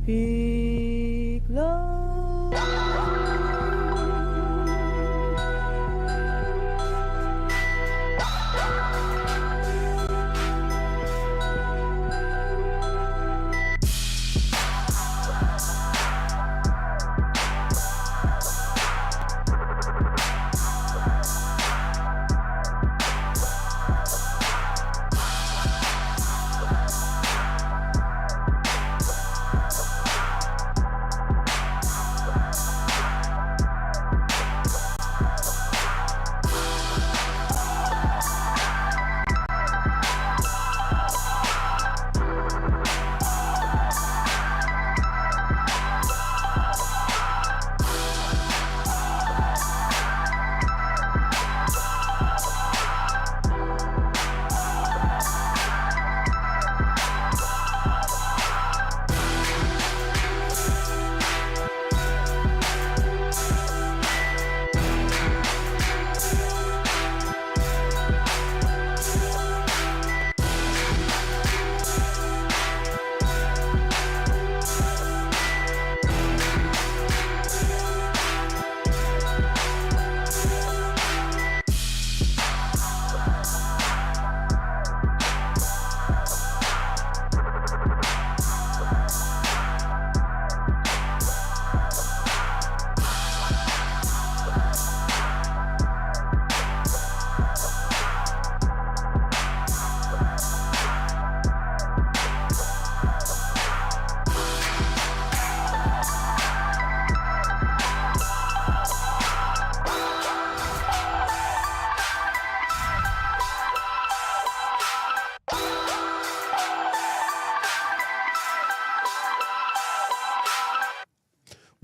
Speak love.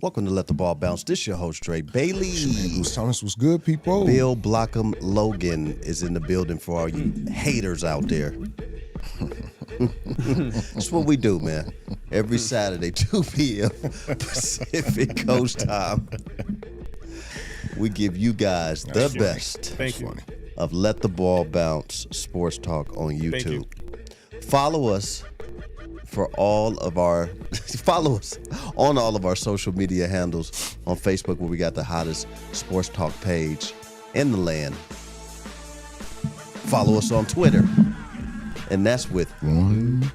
Welcome to Let the Ball Bounce. This your host, Dre Bailey. Bruce Thomas, what's good, people? Bill Blockham Logan is in the building for all you haters out there. That's what we do, man. Every Saturday, 2 p.m. Pacific Coast time. We give you guys the best Thank you. of Let the Ball Bounce Sports Talk on YouTube. Follow us for all of our follow us on all of our social media handles on Facebook, where we got the hottest sports talk page in the land. Follow us on Twitter, and that's with 1T.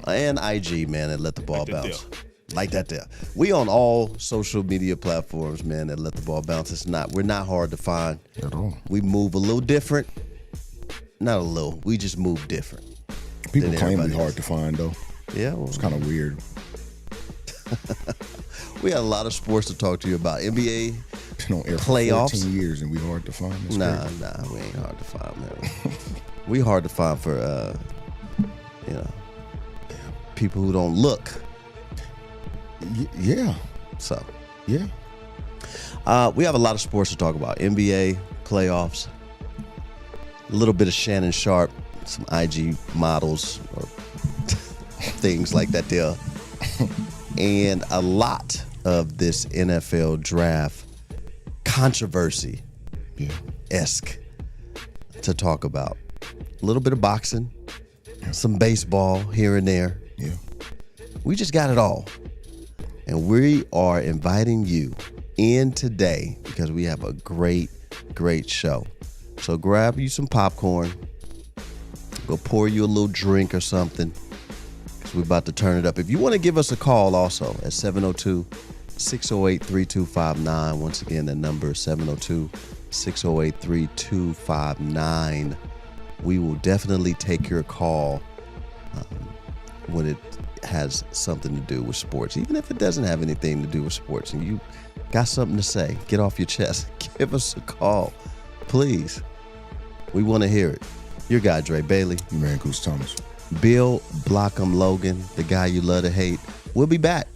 And IG, man, and Let the Ball Bounce. Like that there. We on all social media platforms, man, that Let the Ball Bounce. We're not hard to find At all. We move a little different. Not a little. We just move different. People claim we hard to find, though. Yeah. Well, It's kind of weird. we had a lot of sports to talk to you about. NBA Been on air for playoffs. 14 years and we hard to find. That's Nah, crazy. we ain't hard to find, man. We hard to find for, people who don't look. Yeah. So, Yeah. we have a lot of sports to talk about. NBA, playoffs, a little bit of Shannon Sharp, some IG models, or things like that there. And a lot of this NFL draft controversy-esque to talk about. A little bit of boxing, some baseball here and there. Yeah. We just got it all. And we are inviting you in today because we have a great, great show. So grab you some popcorn, go pour you a little drink or something, because we're about to turn it up. If you want to give us a call also at 702-608-3259. Once again, that number is 702-608-3259. We will definitely take your call when it has something to do with sports, even if it doesn't have anything to do with sports, and you got something to say, get off your chest, give us a call, please. We want to hear it. Your guy, Dre Bailey. You man, Goose Thomas. Bill Blockham Logan, the guy you love to hate. We'll be back.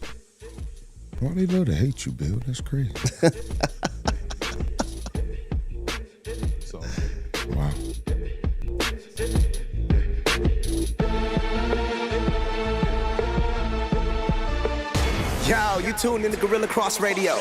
Why they love to hate you, Bill? That's crazy. Wow. Yo, you tuned in to Gorilla Cross Radio.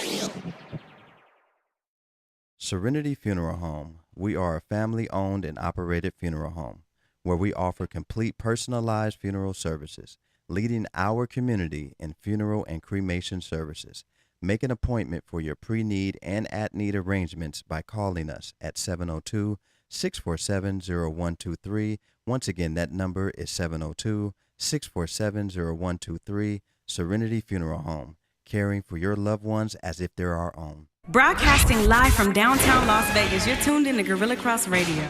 Serenity Funeral Home we are a family-owned and operated funeral home where we offer complete personalized funeral services, leading our community in funeral and cremation services. Make an appointment for your pre-need and at-need arrangements by calling us at 702-647-0123. Once again, that number is 702-647-0123. Serenity Funeral Home, caring for your loved ones as if they're our own. Broadcasting live from downtown Las Vegas, you're tuned in to Gorilla Cross Radio.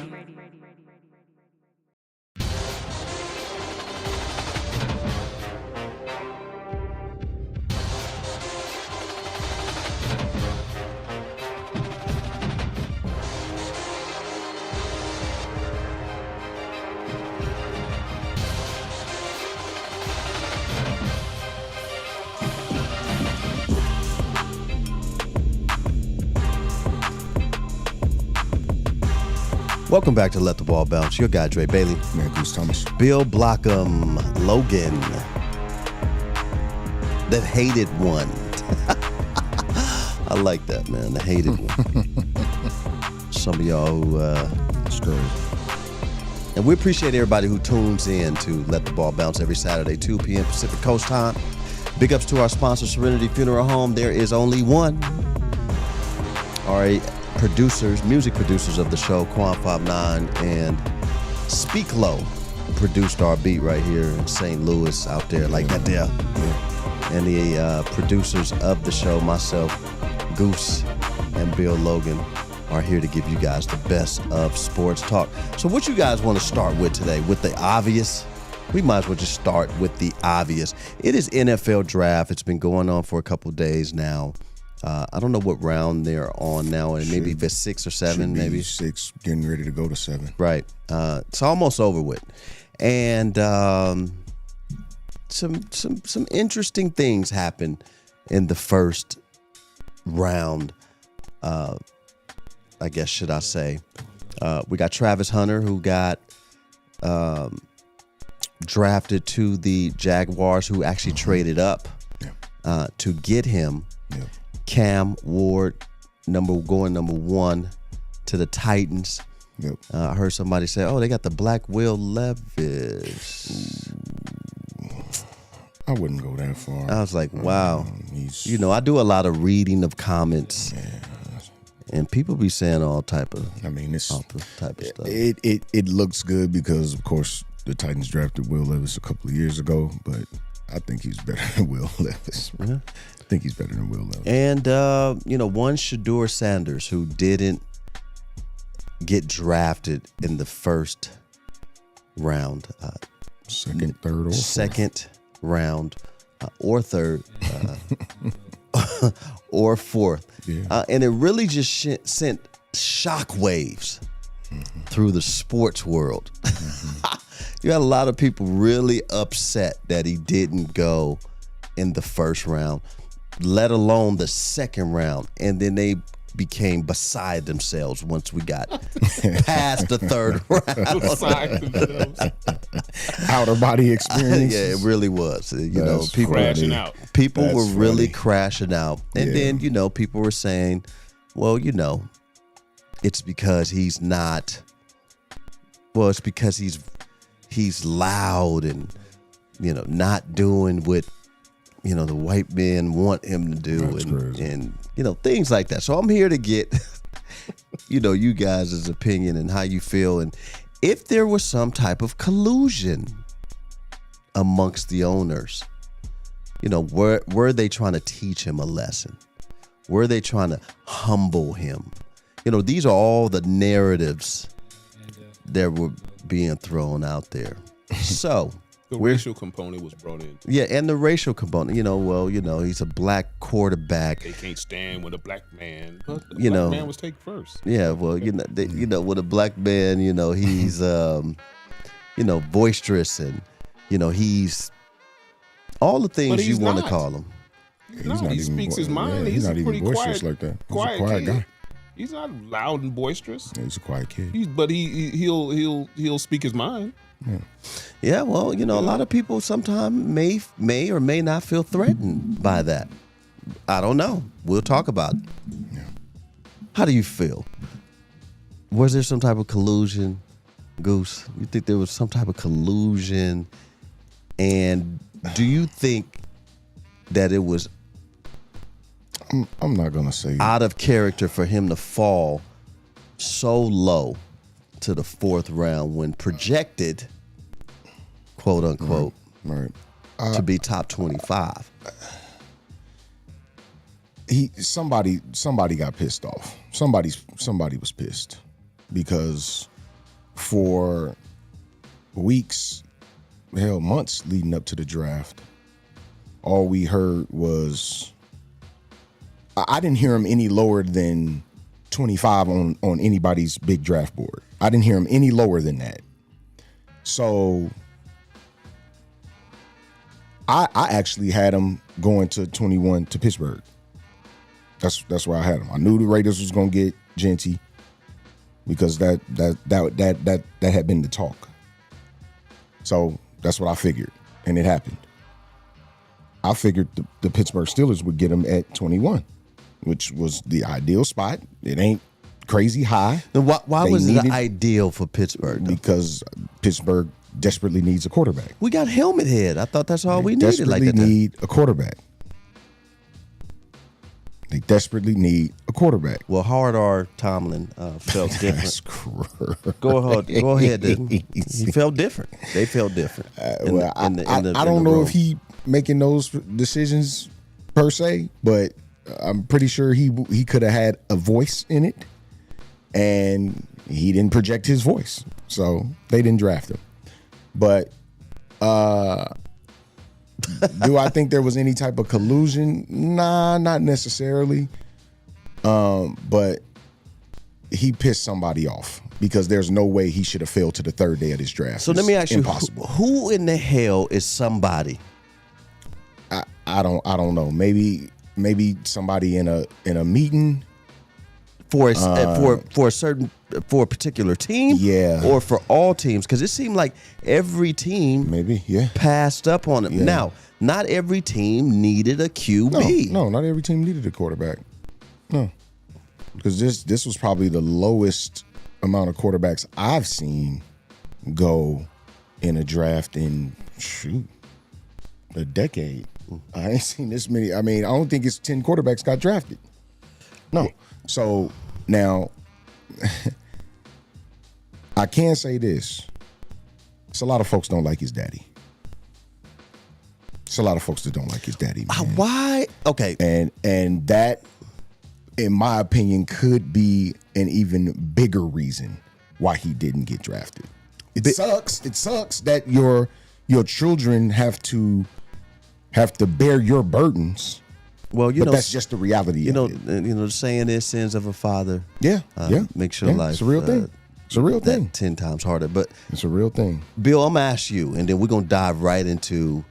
Welcome back to Let the Ball Bounce. Your guy, Dre Bailey. Man, Goose Thomas. Bill Blockham Logan. The hated one. I like that, man. The hated one. Some of y'all who... Scurry. And we appreciate everybody who tunes in to Let the Ball Bounce every Saturday, 2 p.m. Pacific Coast time. Big ups to our sponsor, Serenity Funeral Home. There is only one. All right. Music producers of the show, Quan59 and Speak Low, produced our beat right here in St. Louis out there like that there. Yeah. And the producers of the show, myself, Goose, and Bill Logan, are here to give you guys the best of sports talk. So what you guys want to start with today? With the obvious? We might as well just start with the obvious. It is NFL draft. It's been going on for a couple days now. I don't know what round they're on now, and maybe if it's 6 or 7, maybe 6, getting ready to go to 7. Right. It's almost over with, and some interesting things happen in the first round. I guess should I say? We got Travis Hunter, who got drafted to the Jaguars, who actually traded up to get him. Yeah. Cam Ward, number 1 to the Titans. Yep. I heard somebody say, "Oh, they got the Black Will Levis." I wouldn't go that far. I was like, "Wow." He's, I do a lot of reading of comments, and people be saying all type of stuff. It looks good because, of course, the Titans drafted Will Levis a couple of years ago, but I think he's better than Will Levis. Yeah. I think he's better than Will Levis. And, one Shedeur Sanders who didn't get drafted in the first round. Second, third, or second round or third or fourth. Yeah. And it really just sent shockwaves through the sports world. You had a lot of people really upset that he didn't go in the first round, let alone the second round. And then they became beside themselves once we got past the third round. Outer body experience. Yeah, it really was. People crashing out. People That's were really funny. crashing out. And then, people were saying, well, it's because he's not. Well, it's because he's loud and, not doing what, the white men want him to do. That's crazy. And things like that. So I'm here to get, you guys' opinion and how you feel. And if there was some type of collusion amongst the owners, were they trying to teach him a lesson? Were they trying to humble him? These are all the narratives that were being thrown out there. So the racial component was brought in. Yeah, and the racial component. He's a black quarterback. They can't stand when a black man. But the You black know. man was taken first. Yeah, well, with a black man, he's boisterous and he's all the But things you he's want to not. call him. No, he speaks his mind. Yeah, He's not a even pretty boisterous quiet, like that. He's quiet a quiet kid. guy. He's not loud and boisterous. Yeah, he's a quiet kid. But he'll speak his mind. Yeah, well, a lot of people sometimes may or may not feel threatened by that. I don't know. We'll talk about it. Yeah. How do you feel? Was there some type of collusion, Goose? You think there was some type of collusion? And do you think that it was I'm not gonna say out of character for him to fall so low to the 4th round when projected, quote unquote, right. to be top 25? Somebody got pissed off. Somebody was pissed because for weeks, hell, months leading up to the draft, all we heard was I didn't hear him any lower than 25 on anybody's big draft board. I didn't hear him any lower than that. So I actually had him going to 21 to Pittsburgh. That's where I had him. I knew the Raiders was gonna get Genty because that had been the talk. So that's what I figured, and it happened. I figured the Pittsburgh Steelers would get him at 21, which was the ideal spot. It ain't crazy high. Then why was it ideal for Pittsburgh, though? Because Pittsburgh desperately needs a quarterback. We got Helmet Head. I thought that's all we needed. Desperately need a quarterback. They desperately need a quarterback. Well, Howard R. Tomlin felt different. Go ahead. He felt different. They felt different. I don't know if he making those decisions per se, but I'm pretty sure he could have had a voice in it, and he didn't project his voice, so they didn't draft him. But do I think there was any type of collusion? Nah, not necessarily. But he pissed somebody off because there's no way he should have failed to the 3rd day of this draft. So let me ask you, impossible. Who in the hell is somebody? I don't know. Maybe somebody in a meeting for a particular team, yeah, or for all teams, because it seemed like every team passed up on him. Yeah. Now, not every team needed a QB. No, not every team needed a quarterback. No, because this was probably the lowest amount of quarterbacks I've seen go in a draft in a decade. I ain't seen this many. I mean, I don't think it's 10 quarterbacks got drafted. No. So now I can say this. It's a lot of folks don't like his daddy. It's a lot of folks that don't like his daddy, man. Why? Okay. And that, in my opinion, could be an even bigger reason why he didn't get drafted. It sucks. It sucks that your children have to bear your burdens. Well, but that's just the reality. The saying is, "Sins of a father." Yeah, makes your life. It's a real thing. It's a real thing. 10 times harder, but it's a real thing. Bill, I'm gonna ask you, and then we're gonna dive right into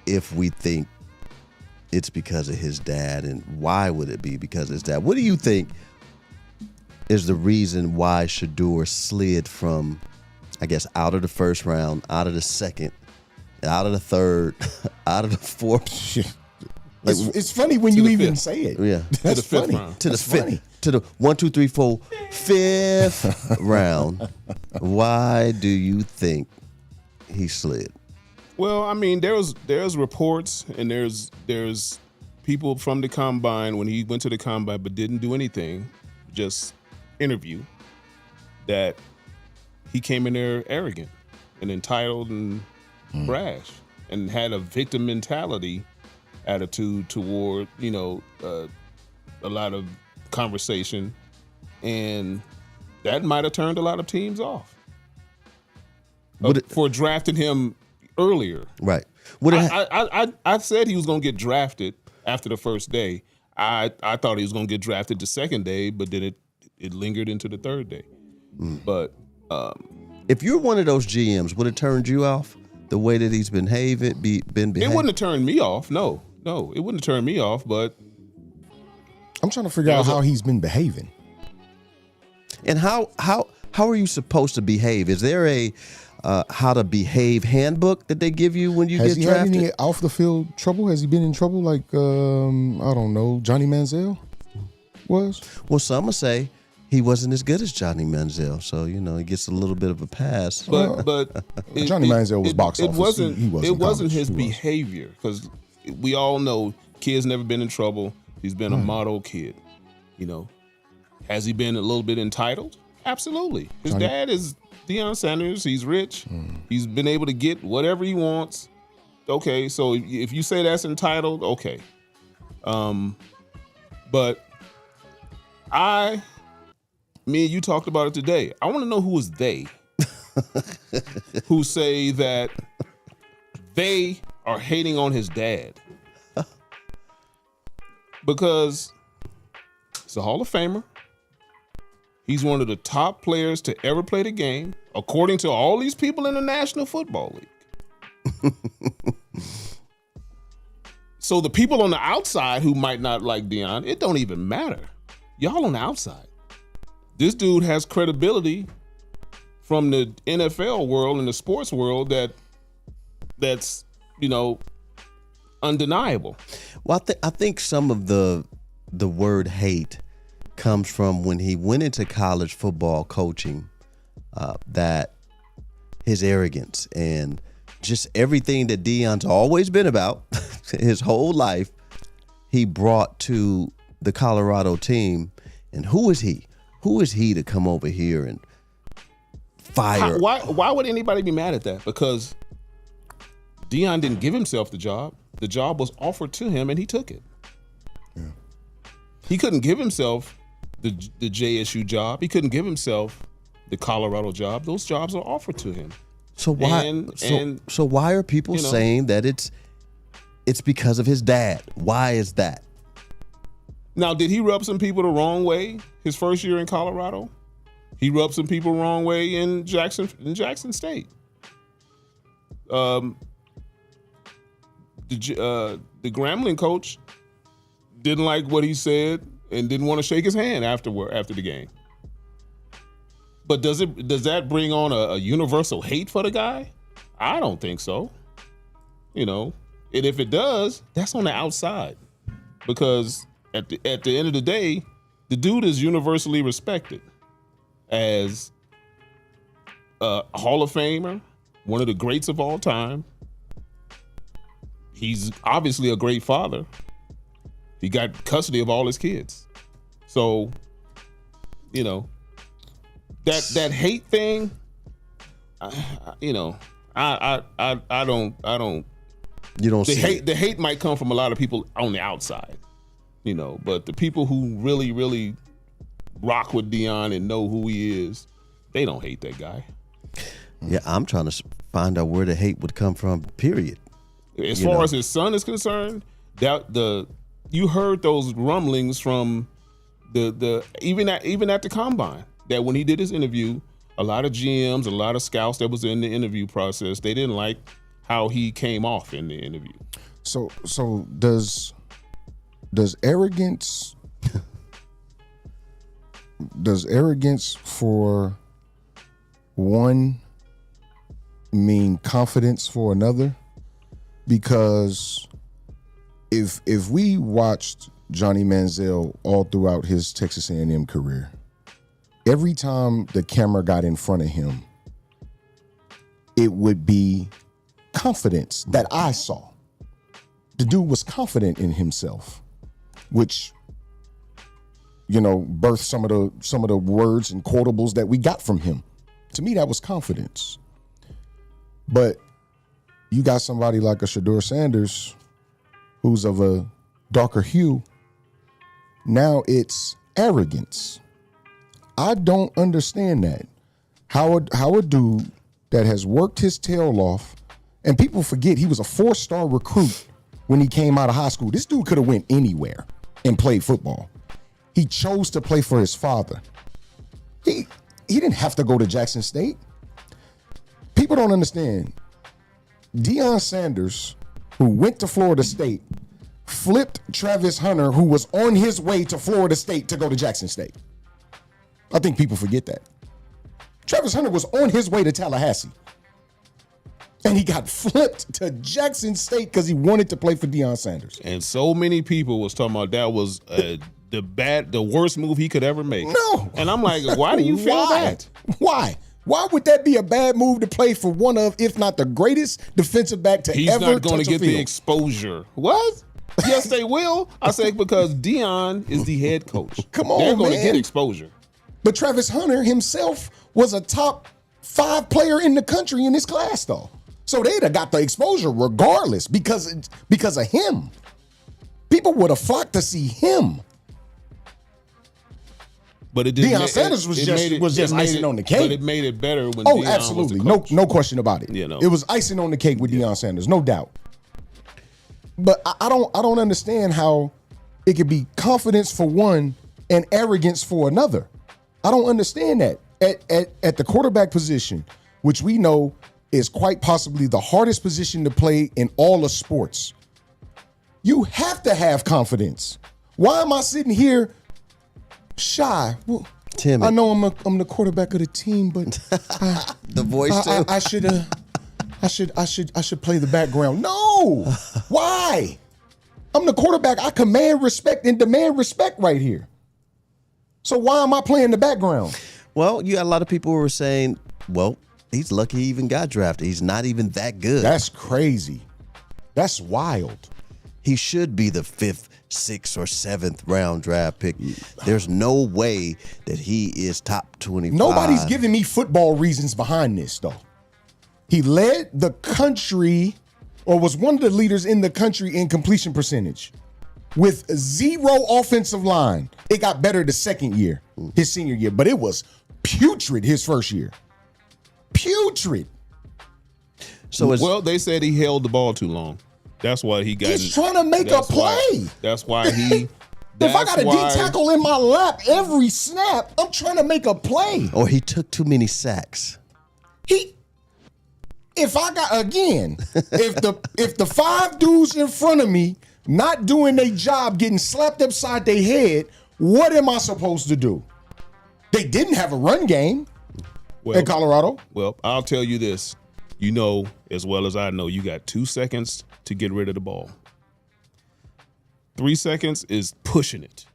if we think it's because of his dad, and why would it be because of his dad? What do you think is the reason why Shedeur slid from, I guess, out of the 1st round, out of the 2nd, out of the 3rd, out of the 4th? It's funny when you even say it. Yeah, that's funny. To the 5th, to the 1, 2, 3, 4, 5th round. Why do you think he slid? Well, I mean, there's reports and there's people from the combine when he went to the combine but didn't do anything, just interview, that he came in there arrogant and entitled and brash and had a victim mentality attitude toward a lot of conversation, and that might have turned a lot of teams off for drafting him earlier. Right. I said he was going to get drafted after the 1st day. I thought he was going to get drafted the 2nd day, but then it lingered into the 3rd day. But if you're one of those GMs, would it turned you off the way that he's been behaving? It wouldn't have turned me off. No, it wouldn't have turned me off. But I'm trying to figure out how he's been behaving. And how are you supposed to behave? Is there a how to behave handbook that they give you when you get drafted? Has he had any off the field trouble? Has he been in trouble like I don't know, Johnny Manziel was? Well, some will say he wasn't as good as Johnny Manziel, so he gets a little bit of a pass. But Johnny Manziel was box office. He wasn't it wasn't college. his He was. behavior, because we all know kid's never been in trouble. He's been a model kid. Has he been a little bit entitled? Absolutely. His dad is Deion Sanders. He's rich. He's been able to get whatever he wants. Okay, so if you say that's entitled, okay. But me and you talked about it today. I want to know who is they who say that they are hating on his dad. Because he's a Hall of Famer. He's one of the top players to ever play the game, according to all these people in the National Football League. So the people on the outside who might not like Deion, it don't even matter. Y'all on the outside. This dude has credibility from the NFL world and the sports world that's undeniable. Well, I think some of the word hate comes from when he went into college football coaching, that his arrogance and just everything that Deion's always been about his whole life, he brought to the Colorado team. And who is he? Who is he to come over here and fire? Why would anybody be mad at that? Because Deion didn't give himself the job. The job was offered to him and he took it. Yeah. He couldn't give himself the JSU job. He couldn't give himself the Colorado job. Those jobs are offered to him. So why? So why are people saying that it's because of his dad? Why is that? Now, did he rub some people the wrong way his first year in Colorado? He rubbed some people the wrong way in Jackson State. The Grambling coach didn't like what he said and didn't want to shake his hand after the game. But does that bring on a universal hate for the guy? I don't think so. And if it does, that's on the outside. Because at the end of the day, the dude is universally respected as a Hall of Famer, one of the greats of all time. He's obviously a great father. He got custody of all his kids. So, that hate thing, I don't. You don't see the hate might come from a lot of people on the outside, but the people who really, really rock with Deion and know who he is, they don't hate that guy. Yeah, I'm trying to find out where the hate would come from, period. As far as his son is concerned, you heard those rumblings from the even at the combine, that when he did his interview, a lot of GMs, a lot of scouts that was in the interview process, they didn't like how he came off in the interview. So does arrogance for one mean confidence for another? Because if we watched Johnny Manziel all throughout his Texas A&M career, every time the camera got in front of him, it would be confidence that I saw. The dude was confident in himself, which birthed some of the words and quotables that we got from him. To me, that was confidence. But you got somebody like a Shedeur Sanders, who's of a darker hue. Now it's arrogance. I don't understand that. How a dude that has worked his tail off, and people forget he was a 4-star recruit when he came out of high school. This dude could have went anywhere and played football. He chose to play for his father. He didn't have to go to Jackson State. People don't understand. Deion Sanders, who went to Florida State, flipped Travis Hunter, who was on his way to Florida State to go to Jackson State. I think people forget that. Travis Hunter was on his way to Tallahassee. And he got flipped to Jackson State because he wanted to play for Deion Sanders. And so many people was talking about that was a the worst move he could ever make. No. And I'm like, why do you feel that? Why? Why would that be a bad move to play for one of, if not the greatest defensive back to He's ever not going to touch a get the field? exposure. What? Yes, they will. I say because Deion is the head coach. Come on, They're going to man. get exposure. But Travis Hunter himself was a top 5 player in the country in his class, though. So they'd have got the exposure regardless because of him. People would have flocked to see him. But it didn't. Deion Sanders was just icing on the cake. But it made it better when. Oh, Deion absolutely, was the coach. no question about it. You know. It was icing on the cake with Deion Sanders, no doubt. But I don't understand how it could be confidence for one and arrogance for another. I don't understand that. At the quarterback position, which we know is quite possibly the hardest position to play in all of sports, you have to have confidence. Why am I sitting here shy? Well, Timmy. I know I'm the quarterback of the team, but The voice too. I should play the background. No. Why? I'm the quarterback. I command respect and demand respect right here. So why am I playing the background? Well, you got a lot of people who were saying, well, he's lucky he even got drafted. He's not even that good. That's crazy. That's wild. He should be the 5th, 6th, or 7th round draft pick. There's no way that he is top 25. Nobody's giving me football reasons behind this, though. He led the country, or was one of the leaders in the country in completion percentage with 0 offensive line. It got better the second year, his senior year, but it was putrid his first year. Putrid. So Well, they said he held the ball too long. That's why he got. He's trying to make a play. That's why he. If I got a D tackle in my lap every snap, I'm trying to make a play. or he took too many sacks. If the 5 dudes in front of me not doing their job, getting slapped upside their head, what am I supposed to do? They didn't have a run game in Colorado. Well, I'll tell you this. You know as well as I know, you got 2 seconds to get rid of the ball. 3 seconds is pushing it.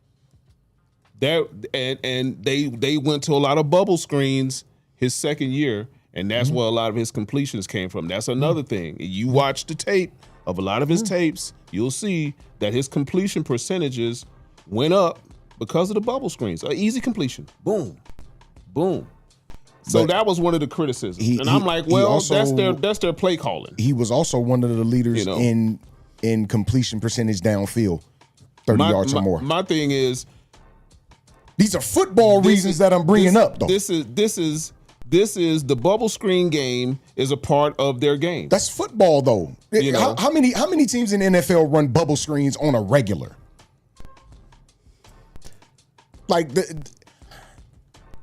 And they went to a lot of bubble screens his second year, and that's where a lot of his completions came from. That's another thing. You watch the tape of a lot of his tapes, you'll see that his completion percentages went up because of the bubble screens. Easy completion. Boom. Boom. So But that was one of the criticisms. I'm like, well, that's their play calling. He was also one of the leaders in completion percentage downfield, 30 yards or more. My thing is, these are football reasons that I'm bringing up, though. This is the bubble screen game is a part of their game. That's football, though. You know? How many teams in the NFL run bubble screens on a regular? Like,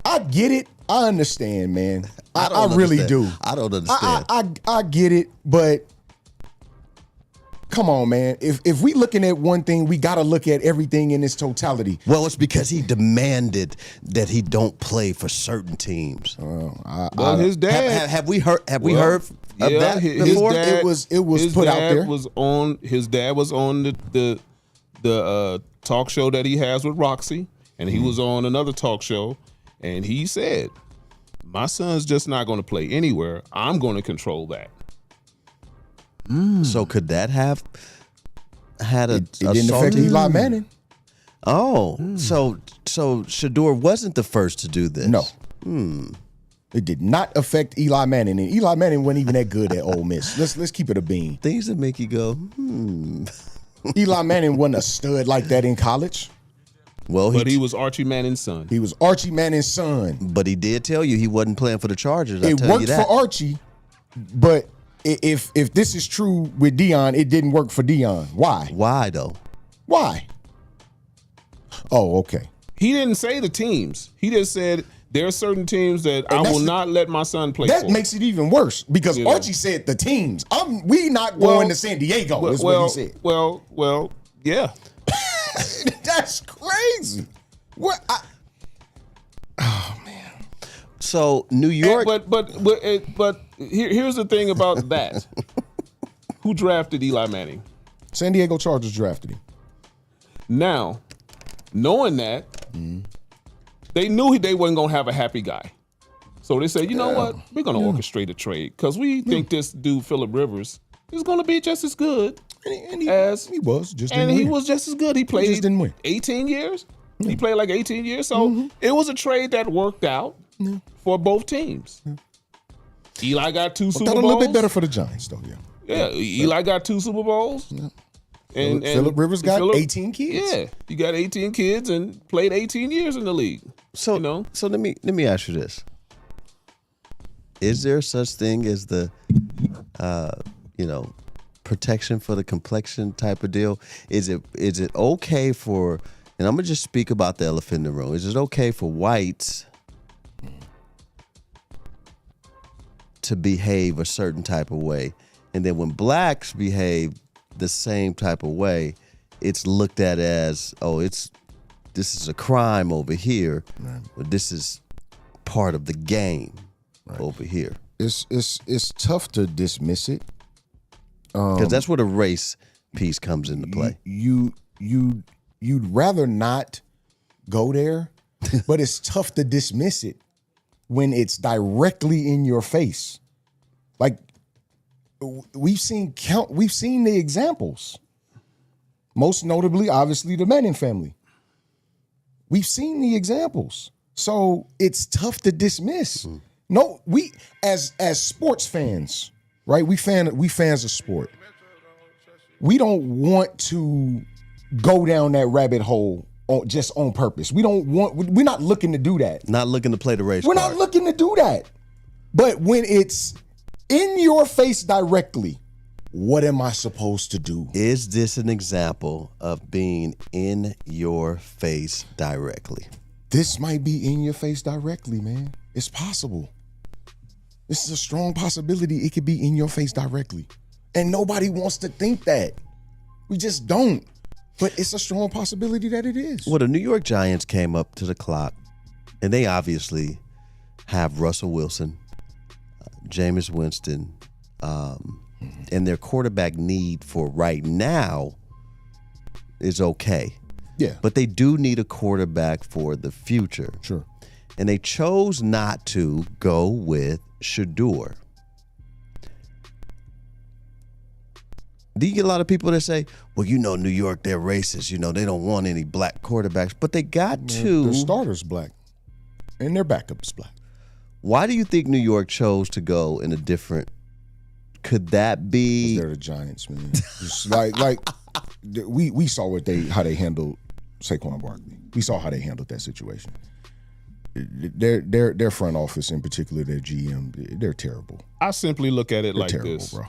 I get it. I understand, man. I really do. I don't understand. I get it, but come on, man. If we looking at one thing, we got to look at everything in its totality. Well, it's because he demanded that he don't play for certain teams. Well, his dad. Have we heard? Have we heard of that his before? dad- It was his put out dad there. His dad was on the talk show that he has with Roxy, and he was on another talk show, and he said, "My son's just not going to play anywhere. I'm going to control that." So could that have had It didn't affect Eli Manning. Oh, so Shedeur wasn't the first to do this. No. It did not affect Eli Manning, and Eli Manning wasn't even that good at Ole Miss. Let's keep it a bean. Things that make you go, Eli Manning wasn't a stud like that in college. Well, But he was Archie Manning's son. He was Archie Manning's son. but he did tell you he wasn't playing for the Chargers. I It tell you worked that. for Archie, but if this is true with Deion, it didn't work for Deion. Why? Why though? Why? Oh, okay. He didn't say the teams. He just said there are certain teams that And I that's will the- not let my son play That for. makes it even worse because You know. Archie said the teams. We not going to San Diego. Is what he said. Well, yeah. That's crazy. What? So New York, But here's the thing about that. Who drafted Eli Manning? San Diego Chargers drafted him. Now, knowing that, they knew they wasn't going to have a happy guy. So they said, you know what? We're going to orchestrate a trade because we think this dude, Phillip Rivers, is going to be just as good And he was just and didn't he win. was just as good. He played just didn't win. 18 years. He played like 18 years. So it was a trade that worked out for both teams. Eli got 2 Super Thought Bowls. a little bit better for the Giants, though. Yeah, Eli got 2 Super Bowls. And Phillip Rivers got Phillip- 18 kids. Yeah, you got 18 kids and played 18 years in the league. So, You know? so let me ask you this: is there such thing as the, protection for the complexion type of deal? Is it okay for? And I'm gonna just speak about the elephant in the room. Is it okay for whites to behave a certain type of way, and then when blacks behave the same type of way, it's looked at as, this is a crime over here, but this is part of the game over here. It's tough to dismiss it. Because that's where the race piece comes into play. You'd rather not go there, but it's tough to dismiss it when it's directly in your face. Like we've seen the examples. Most notably, obviously, the Manning family. We've seen the examples. So it's tough to dismiss. No, we as sports fans, right? We fans of sport. We don't want to go down that rabbit hole just on purpose. We're not looking to do that. Not looking to play the race We're card. not looking to do that. But when it's in your face directly, what am I supposed to do? Is this an example of being in your face directly? This might be in your face directly, man. It's possible. This is a strong possibility it could be in your face directly. And nobody wants to think that. We just don't. But it's a strong possibility that it is. Well, the New York Giants came up to the clock, and they obviously have Russell Wilson, Jameis Winston, and their quarterback need for right now is okay. Yeah. But they do need a quarterback for the future. Sure. And they chose not to go with Shedeur. Do you get a lot of people that say, well, New York, they're racist. They don't want any black quarterbacks. But they got to. Their starter's black. And their backup's black. Why do you think New York chose to go in a different? Could that be? They're the Giants, man. Just like we saw how they handled Saquon Barkley. We saw how they handled that situation. Their front office, in particular, their GM, they're terrible. I simply look at it They're like terrible, this. bro.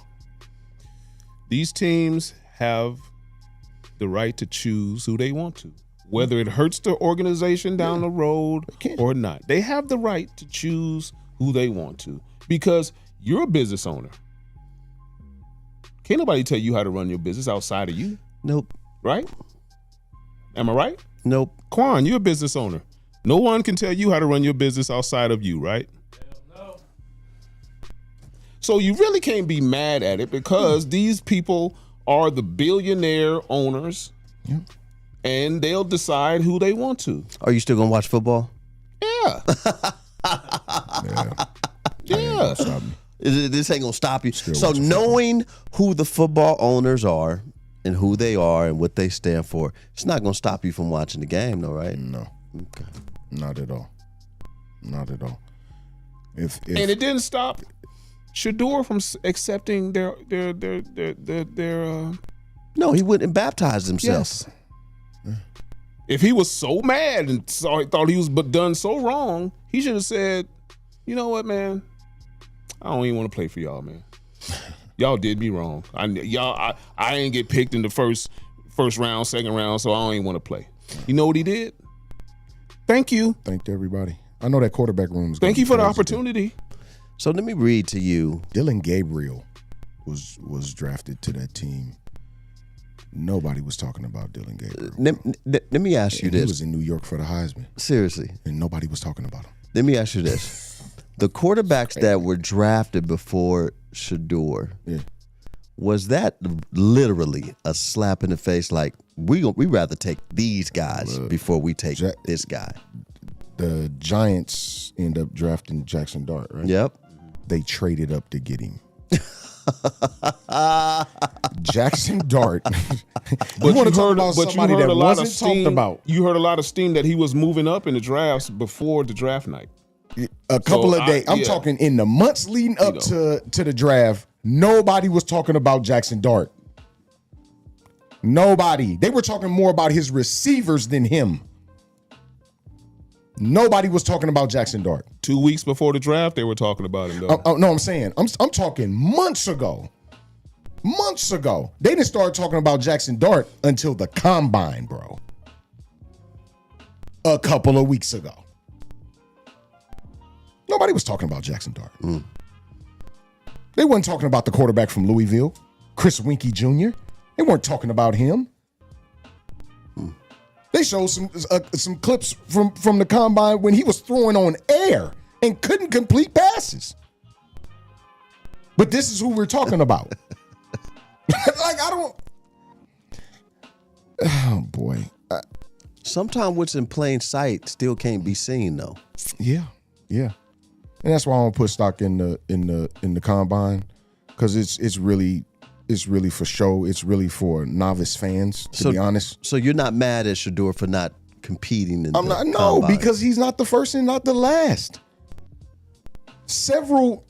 These teams have the right to choose who they want to, whether it hurts the organization down the road or not. They have the right to choose who they want to because you're a business owner. Can't nobody tell you how to run your business outside of you, Nope. right? Am I right? Nope. Quan, you're a business owner. No one can tell you how to run your business outside of you, right? No. So you really can't be mad at it because these people are the billionaire owners and they'll decide who they want to. Are you still gonna watch football? Yeah. Yeah. This ain't gonna stop you. So knowing who the football owners are and who they are and what they stand for, it's not gonna stop you from watching the game, though, right? No. Okay. Not at all. Not at all. If And it didn't stop Shedeur from accepting their No, he went and baptized himself. yes. If he was so mad and thought he was done so wrong, he should have said, "You know what, man? I don't even want to play for y'all, man. Y'all did me wrong. I ain't get picked in the first round, second round, so I don't even want to play." You know what he did? Thank you. Thank everybody. I know that quarterback room is. Thank you for the crazy. opportunity. So let me read to you. Dylan Gabriel was drafted to that team. Nobody was talking about Dylan Gabriel. Let me ask you And he this. was in New York for the Heisman, Seriously, and nobody was talking about him. let me ask you this. The quarterbacks that were drafted before Shedeur, Yeah. Was that literally a slap in the face? Like we rather take these guys before we take this guy. The Giants end up drafting Jackson Dart, right? Yep. They traded up to get him. Jackson Dart. But want to talk about somebody that wasn't talked about? You heard a lot of steam that he was moving up in the drafts before the draft night. A couple of days. I'm talking in the months leading up to the draft. Nobody was talking about Jackson Dart. Nobody. They were talking more about his receivers than him. Nobody was talking about Jackson Dart. 2 weeks before the draft, they were talking about him. Though. No, I'm saying I'm talking months ago. Months ago, they didn't start talking about Jackson Dart until the combine, bro. A couple of weeks ago. Nobody was talking about Jackson Dart. They weren't talking about the quarterback from Louisville, Chris Winkie Jr. They weren't talking about him. They showed some clips from the combine when he was throwing on air and couldn't complete passes. But this is who we're talking about. Oh boy. Sometimes what's in plain sight still can't be seen, though. Yeah. And that's why I don't put stock in the combine, because it's really for show. It's really for novice fans, to be honest. So you're not mad at Shedeur for not competing in No, combine? because he's not the first and not the last. Several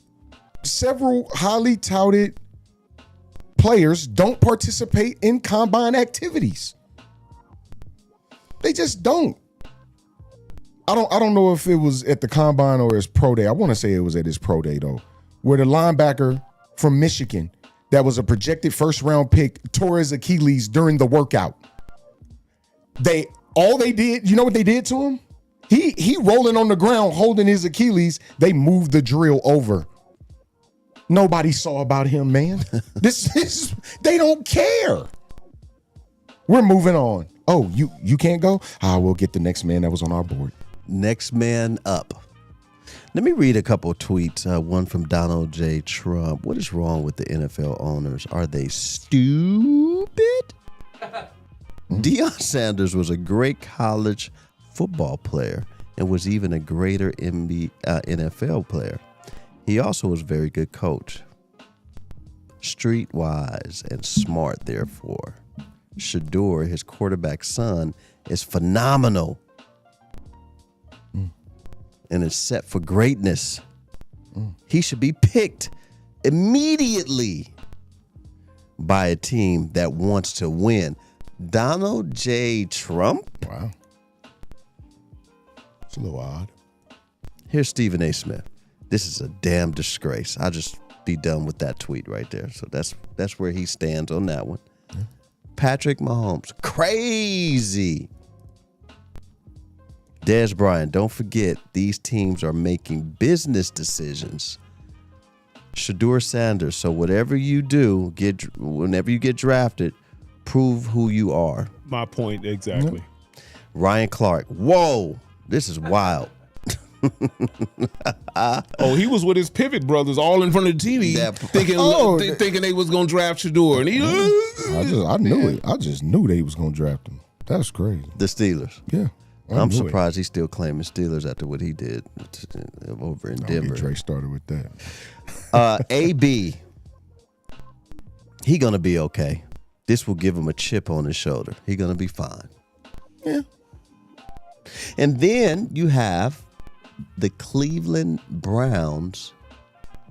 highly touted players don't participate in combine activities. They just don't. I don't know if it was at the combine or his pro day. I want to say it was at his pro day though, where the linebacker from Michigan that was a projected first round pick tore his Achilles during the workout. All they did, you know what they did to him? He rolling on the ground holding his Achilles. They moved the drill over. Nobody saw about him, man. This they don't care. We're moving on. Oh, you can't go? We'll get the next man that was on our board. Next man up. Let me read a couple of tweets. One from Donald J. Trump. What is wrong with the NFL owners? Are they stupid? Deion Sanders was a great college football player and was even a greater NFL player. He also was a very good coach. Streetwise and smart, therefore. Shedeur, his quarterback's son, is phenomenal and is set for greatness. He should be picked immediately by a team that wants to win. Donald J. Trump? Wow. It's a little odd. Here's Stephen A. Smith. This is a damn disgrace. I'll just be done with that tweet right there. So that's where he stands on that one. Yeah. Patrick Mahomes, crazy. Dez Bryant, don't forget, these teams are making business decisions. Shedeur Sanders, so whatever you do, whenever you get drafted, prove who you are. My point, exactly. Mm-hmm. Ryan Clark, whoa, this is wild. He was with his Pivot brothers all in front of the TV, thinking they was gonna draft Shedeur, and I knew it. I just knew they was gonna draft him. That's crazy. The Steelers. Yeah. I'm surprised he's still claiming Steelers after what he did over in Denver. Get Dre started with that. AB, he gonna be okay. This will give him a chip on his shoulder. He gonna be fine. Yeah. And then you have the Cleveland Browns,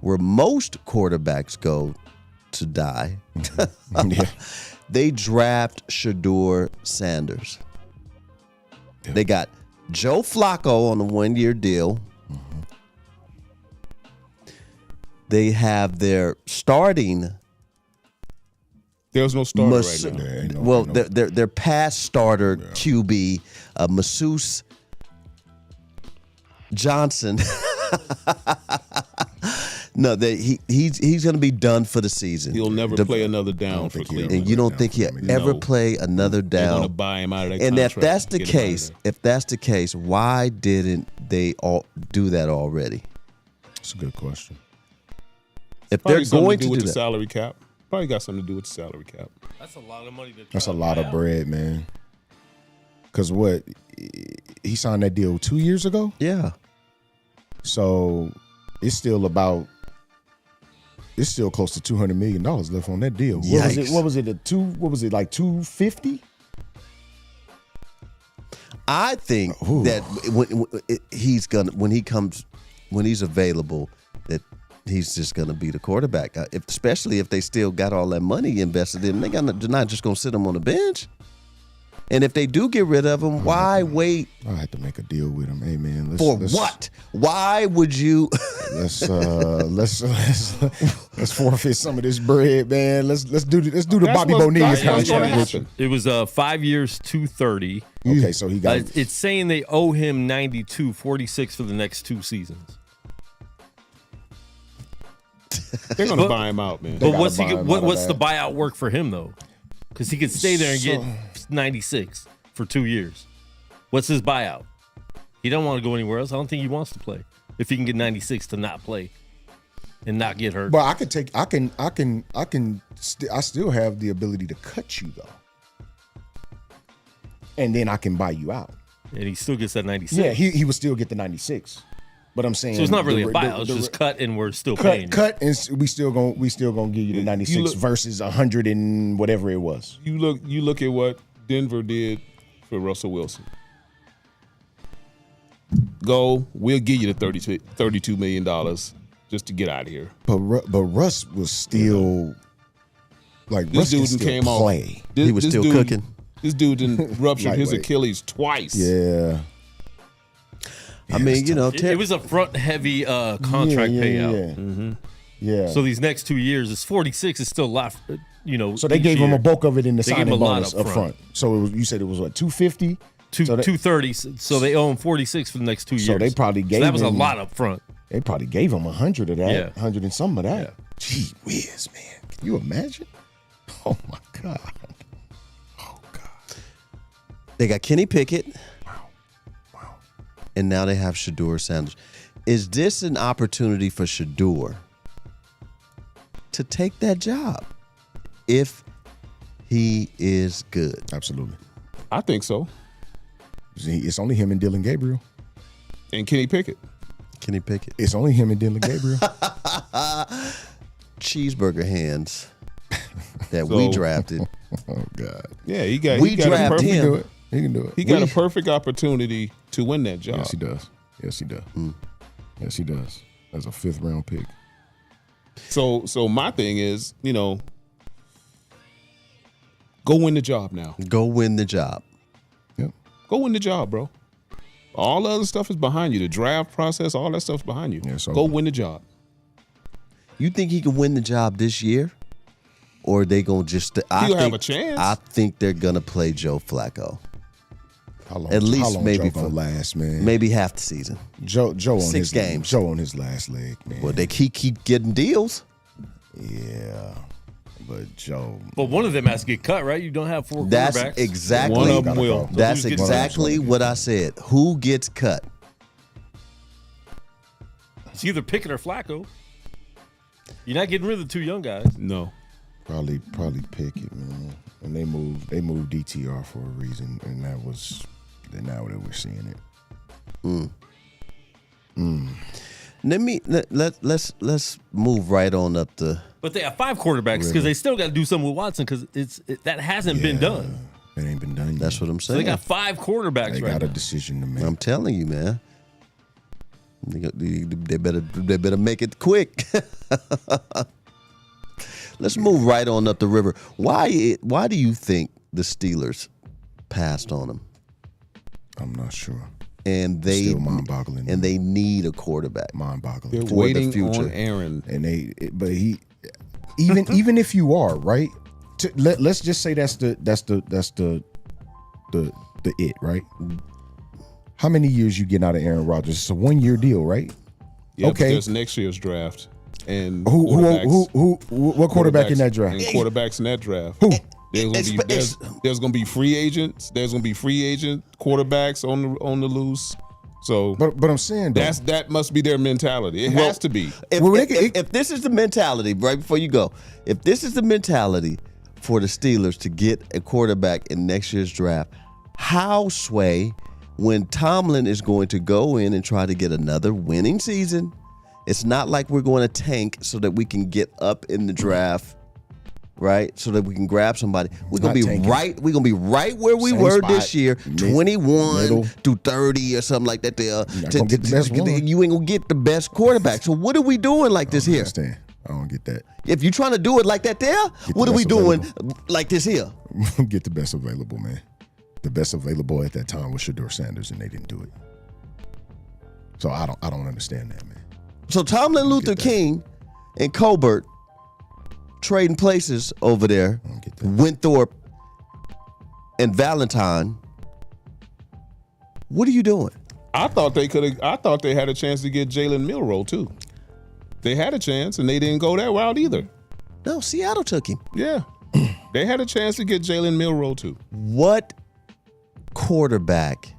where most quarterbacks go to die. Yeah. They draft Shedeur Sanders. Yeah. They got Joe Flacco on a 1-year deal. Mm-hmm. They have their starting. There's no starter right now. Their past starter QB, Masseuse Johnson. No, he's going to be done for the season. He'll never play another down for Cleveland. And you don't think he'll ever play another down? They're going to buy him out of that contract. And if that's the case, why didn't they all do that already? That's a good question. If they're going to do with that, the salary cap. Probably got something to do with the salary cap. That's a lot of money. That's a lot of bread, man. Because what? He signed that deal 2 years ago? Yeah. So it's still close to $200 million left on that deal. What was it? Like 250? I think that when he's available, that he's just gonna be the quarterback. Especially if they still got all that money invested in, they're not just gonna sit him on the bench. And if they do get rid of him, why wait? I have to make a deal with him. Hey man, let's what? Why would you? let's forfeit some of this bread, man. Let's do the Bobby Bonilla contract. It was 5 years, 230. Okay, so he got. It's saying they owe him 92, 46 for the next 2 seasons. They're gonna buy him out, man. But what's the buyout work for him though? Because he could stay there and get 96 for 2 years. What's his buyout? He don't want to go anywhere else. I don't think he wants to play. If he can get 96 to not play and not get hurt. But I still have the ability to cut you though, and then I can buy you out. And he still gets that 96. Yeah, he would still get the 96. But I'm saying, so it's not really a buyout. It's just cut, and we're still paying. Cut, and we still gonna give you the 96 versus 100 and whatever it was. You look at what Denver did for Russell Wilson. We'll give you the $32 million just to get out of here. But Russ was still like this Russ dude came play. Off. He was still cooking. This dude didn't rupture his Achilles twice. Yeah. I mean, it was a front-heavy contract payout. Yeah. Mm-hmm. Yeah. So these next 2 years, it's 46. It's still a lot. So they gave him a bulk of it in the signing bonus up front. So you said it was what, 250? 230. So they owe him 46 for the next 2 years. So they probably gave him. That was a lot up front. They probably gave him 100 of that. Yeah. 100 and some of that. Yeah. Gee whiz, man. Can you imagine? Oh my God. They got Kenny Pickett. Wow. And now they have Shedeur Sanders. Is this an opportunity for Shedeur to take that job if he is good? Absolutely. I think so. It's only him and Dylan Gabriel. And Kenny Pickett. It's only him and Dylan Gabriel. Cheeseburger hands that we drafted. Oh God. Yeah, he drafted him. He can do it. He got a perfect opportunity to win that job. Yes, he does. Yes, he does. As a 5th round pick. So my thing is, go win the job now. Go win the job. Yep. Go win the job, bro. All the other stuff is behind you. The draft process, all that stuff's behind you. Yeah, so go win the job. You think he can win the job this year? Or are they going to just... He'll have a chance. I think they're going to play Joe Flacco. At least maybe Joe gonna last, man. Maybe half the season. Joe on 6 games. Joe on his last leg, man. Well, they keep getting deals. Yeah, but Joe. But one of them has to get cut, right? You don't have 4 quarterbacks. That's exactly. One of them will. That's exactly what I said. Who gets cut? It's either Pickett or Flacco. You're not getting rid of the 2 young guys. No. Probably Pickett, man. And they moved DTR for a reason, and now that we're seeing it. Let's move right on up the. But they have 5 quarterbacks because they still got to do something with Watson because that hasn't been done. It ain't been done yet. That's what I'm saying. So they got 5 quarterbacks they right got now. a decision to make. I'm telling you, man. They better make it quick. Let's move right on up the river. Why do you think the Steelers passed on him? I'm not sure. And they still mind-boggling. And they need a quarterback. Mind-boggling. They're for waiting the future. on Aaron. And even if you are right, let's just say that's the it, right? How many years you getting out of Aaron Rodgers? It's a 1-year deal, right? Yeah, okay. But there's next year's draft. And what quarterback in that draft? And quarterbacks in that draft. Who? There's gonna be free agents. There's gonna be free agent quarterbacks on the loose. So, but I'm saying though, that must be their mentality. It has to be. If this is the mentality, right before you go, if this is the mentality for the Steelers to get a quarterback in next year's draft, how, Sway, when Tomlin is going to go in and try to get another winning season, it's not like we're going to tank so that we can get up in the draft, right? So that we can grab somebody. We're gonna be right. We're gonna be right where we were spot, this year, 21 to 30 or something like that. There, you ain't gonna get the best quarterback. So what are we doing like this here? Understand. I don't get that. If you're trying to do it like that there, what are we doing like this here? Get the best available, man. The best available at that time was Shedeur Sanders, and they didn't do it. So I don't understand that, man. So Tomlin, Luther King, and Colbert trading places over there. Winthrop and Valentine. What are you doing? I thought they had a chance to get Jalen Milroe too. They had a chance, and they didn't go that route either. No, Seattle took him. Yeah, they had a chance to get Jalen Milroe too. What quarterback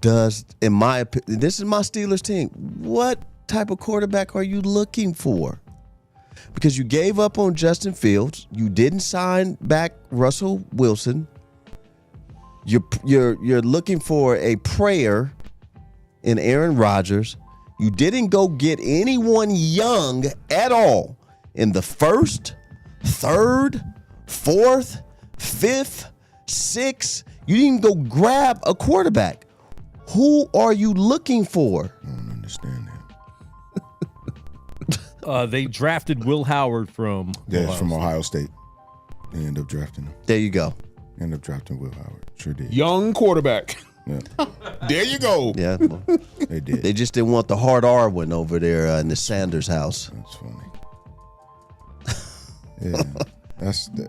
does, in my opinion, this is my Steelers team, what type of quarterback are you looking for? Because you gave up on Justin Fields, you didn't sign back Russell Wilson. You're looking for a prayer in Aaron Rodgers. You didn't go get anyone young at all in the first, third, fourth, fifth, sixth. You didn't go grab a quarterback. Who are you looking for? I don't understand that. They drafted Will Howard from Ohio State. They ended up drafting him. There you go. Ended up drafting Will Howard. Sure did. Young quarterback. Yeah. There you go. Yeah. They did. They just didn't want the hard R one over there in the Sanders house. That's funny. Yeah.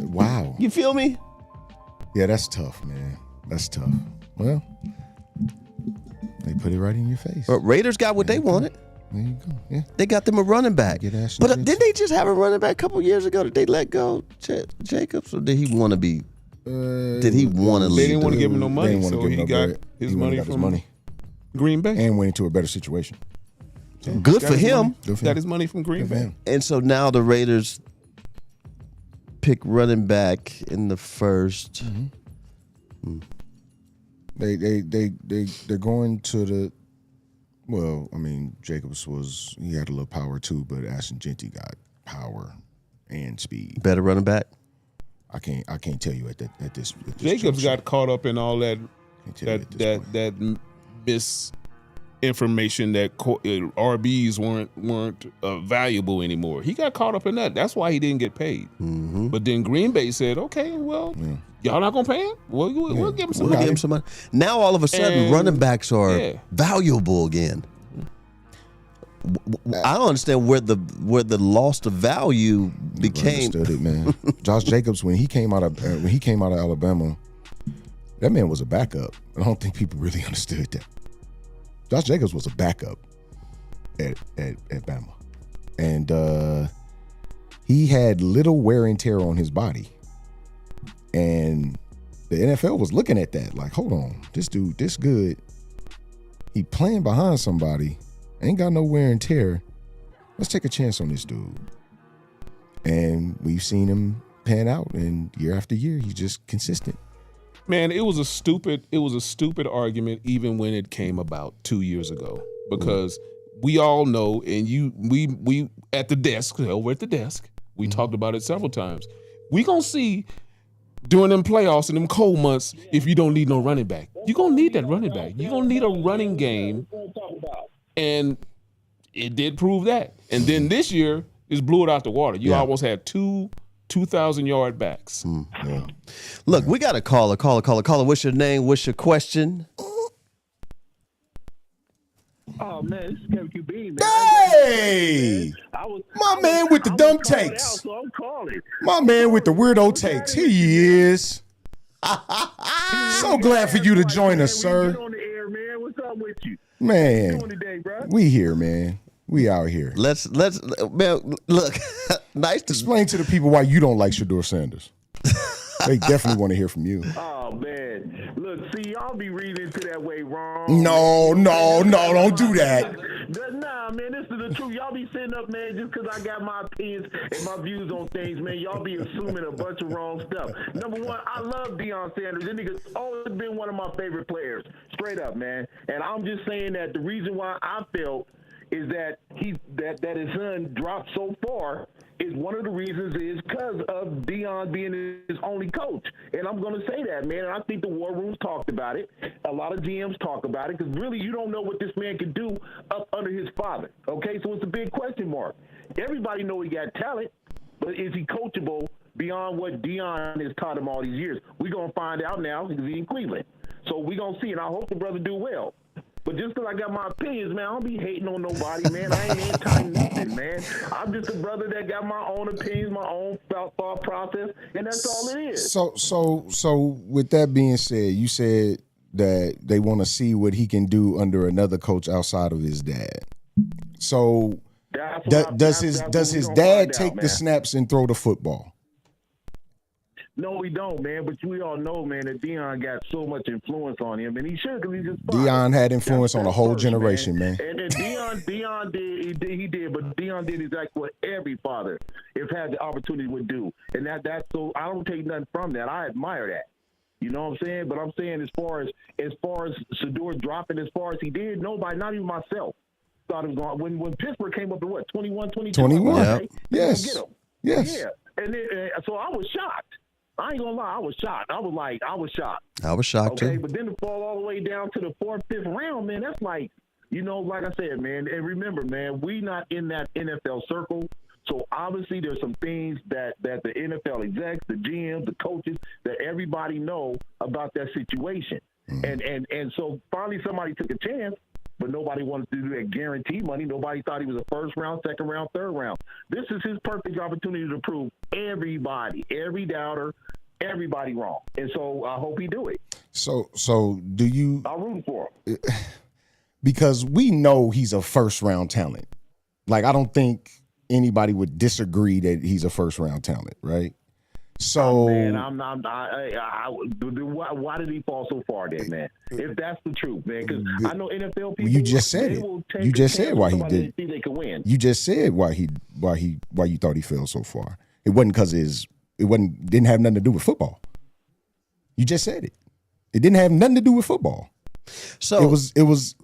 Wow. You feel me? Yeah, that's tough, man. That's tough. Well, they put it right in your face. But Raiders got what they wanted. There you go. Yeah. They got them a running back. But didn't they just have a running back a couple years ago? Did they let go Jacobs, or did he want to be? Did he want to leave? They didn't want to give him no money, so he got his money from Green Bay and went into a better situation. So Good for him. Got his money from Green Bay. And so now the Raiders pick running back in the first. Mm-hmm. They're going to the. Well, I mean, Jacobs he had a little power too, but Ashton Genty got power and speed. Better running back. I can't tell you at this. Jacobs got caught up in all that misinformation that RBs weren't valuable anymore. He got caught up in that. That's why he didn't get paid. Mm-hmm. But then Green Bay said, "Okay, well, y'all not gonna pay him? We'll give him some money." Give him some money. Now all of a sudden, running backs are valuable again. I don't understand where the loss of value became. Understood it, man. Josh Jacobs, when he came out of Alabama, that man was a backup. I don't think people really understood that. Josh Jacobs was a backup at Bama, and he had little wear and tear on his body, and the NFL was looking at that like, hold on, this dude, this good, he playing behind somebody. Ain't got no wear and tear. Let's take a chance on this dude. And we've seen him pan out, and year after year, he's just consistent. Man, it was a stupid argument even when it came about 2 years ago, because we all know, and we at the desk, over at the desk, we talked about it several times. We gonna see during them playoffs and them cold months if you don't need no running back. You're gonna need that running back. You're gonna need a running game. And it did prove that. And then this year, just blew it out the water. You almost had two 2,000-yard backs. Yeah. Look, we got a caller. What's your name? What's your question? Oh, man, this is Kevin QB, man. Hey! My man with the dumb takes. So I'm calling. My man with the weirdo takes. Here he is. So glad for you to join us, sir. Get on the air, man. What's up with you? Man, What you doing today, bro? we here, man. We out here. Let's man, look. Nice to Explain to the people why you don't like Shedeur Sanders. They definitely want to hear from you. Oh man, look, see, y'all be reading into that way wrong. No, don't do that. Nah, man, this is the truth. Y'all be sitting up, man, just because I got my opinions and my views on things, man. Y'all be assuming a bunch of wrong stuff. Number one, I love Deion Sanders. That nigga's always been one of my favorite players, straight up, man. And I'm just saying that the reason why I felt is that that his son dropped so far is one of the reasons is because of Deion being his only coach. And I'm going to say that, man. And I think the war rooms talked about it. A lot of GMs talk about it because really you don't know what this man can do up under his father. Okay, so it's a big question mark. Everybody know he got talent, but is he coachable beyond what Deion has taught him all these years? We're going to find out now because he's in Cleveland. So we're going to see, and I hope the brother do well. But just because I got my opinions, man, I don't be hating on nobody, man. I ain't anti-nothing, man. I'm just a brother that got my own opinions, my own thought process, and that's all it is. So with that being said, you said that they want to see what he can do under another coach outside of his dad. So does his dad take the snaps and throw the football? No, we don't, man. But we all know, man, that Deion got so much influence on him, and he should because he's just Deion had influence on a whole generation, man. And then Deion did, he did, but Deion did exactly what every father, if had the opportunity, would do, and that's so. I don't take nothing from that. I admire that. You know what I'm saying? But I'm saying as far as Shedeur dropping as far as he did, nobody, not even myself, thought it was going. When Pittsburgh came up to what 21, 22, 21, right? Yes, get him. Yes, yeah, and then, so I was shocked. I ain't gonna lie, I was shocked. I was shocked. I was shocked okay, too. But then to fall all the way down to the 4th, 5th round, man, that's like, like I said, man. And remember, man, we not in that NFL circle. So obviously, there's some things that the NFL execs, the GMs, the coaches, that everybody know about that situation. And so finally, somebody took a chance. But nobody wanted to do that guarantee money. Nobody thought he was a 1st round, 2nd round, 3rd round. This is his perfect opportunity to prove everybody, every doubter, everybody wrong. And so I hope he do it. So do you? I'll root for him. Because we know he's a 1st round talent. Like, I don't think anybody would disagree that he's a 1st round talent, right? So, man, why did he fall so far then, man? If that's the truth, man, because I know NFL people. You just said it. You just said why he did. They could win. You just said why you thought he fell so far. It wasn't because didn't have nothing to do with football. You just said it. It didn't have nothing to do with football. So it was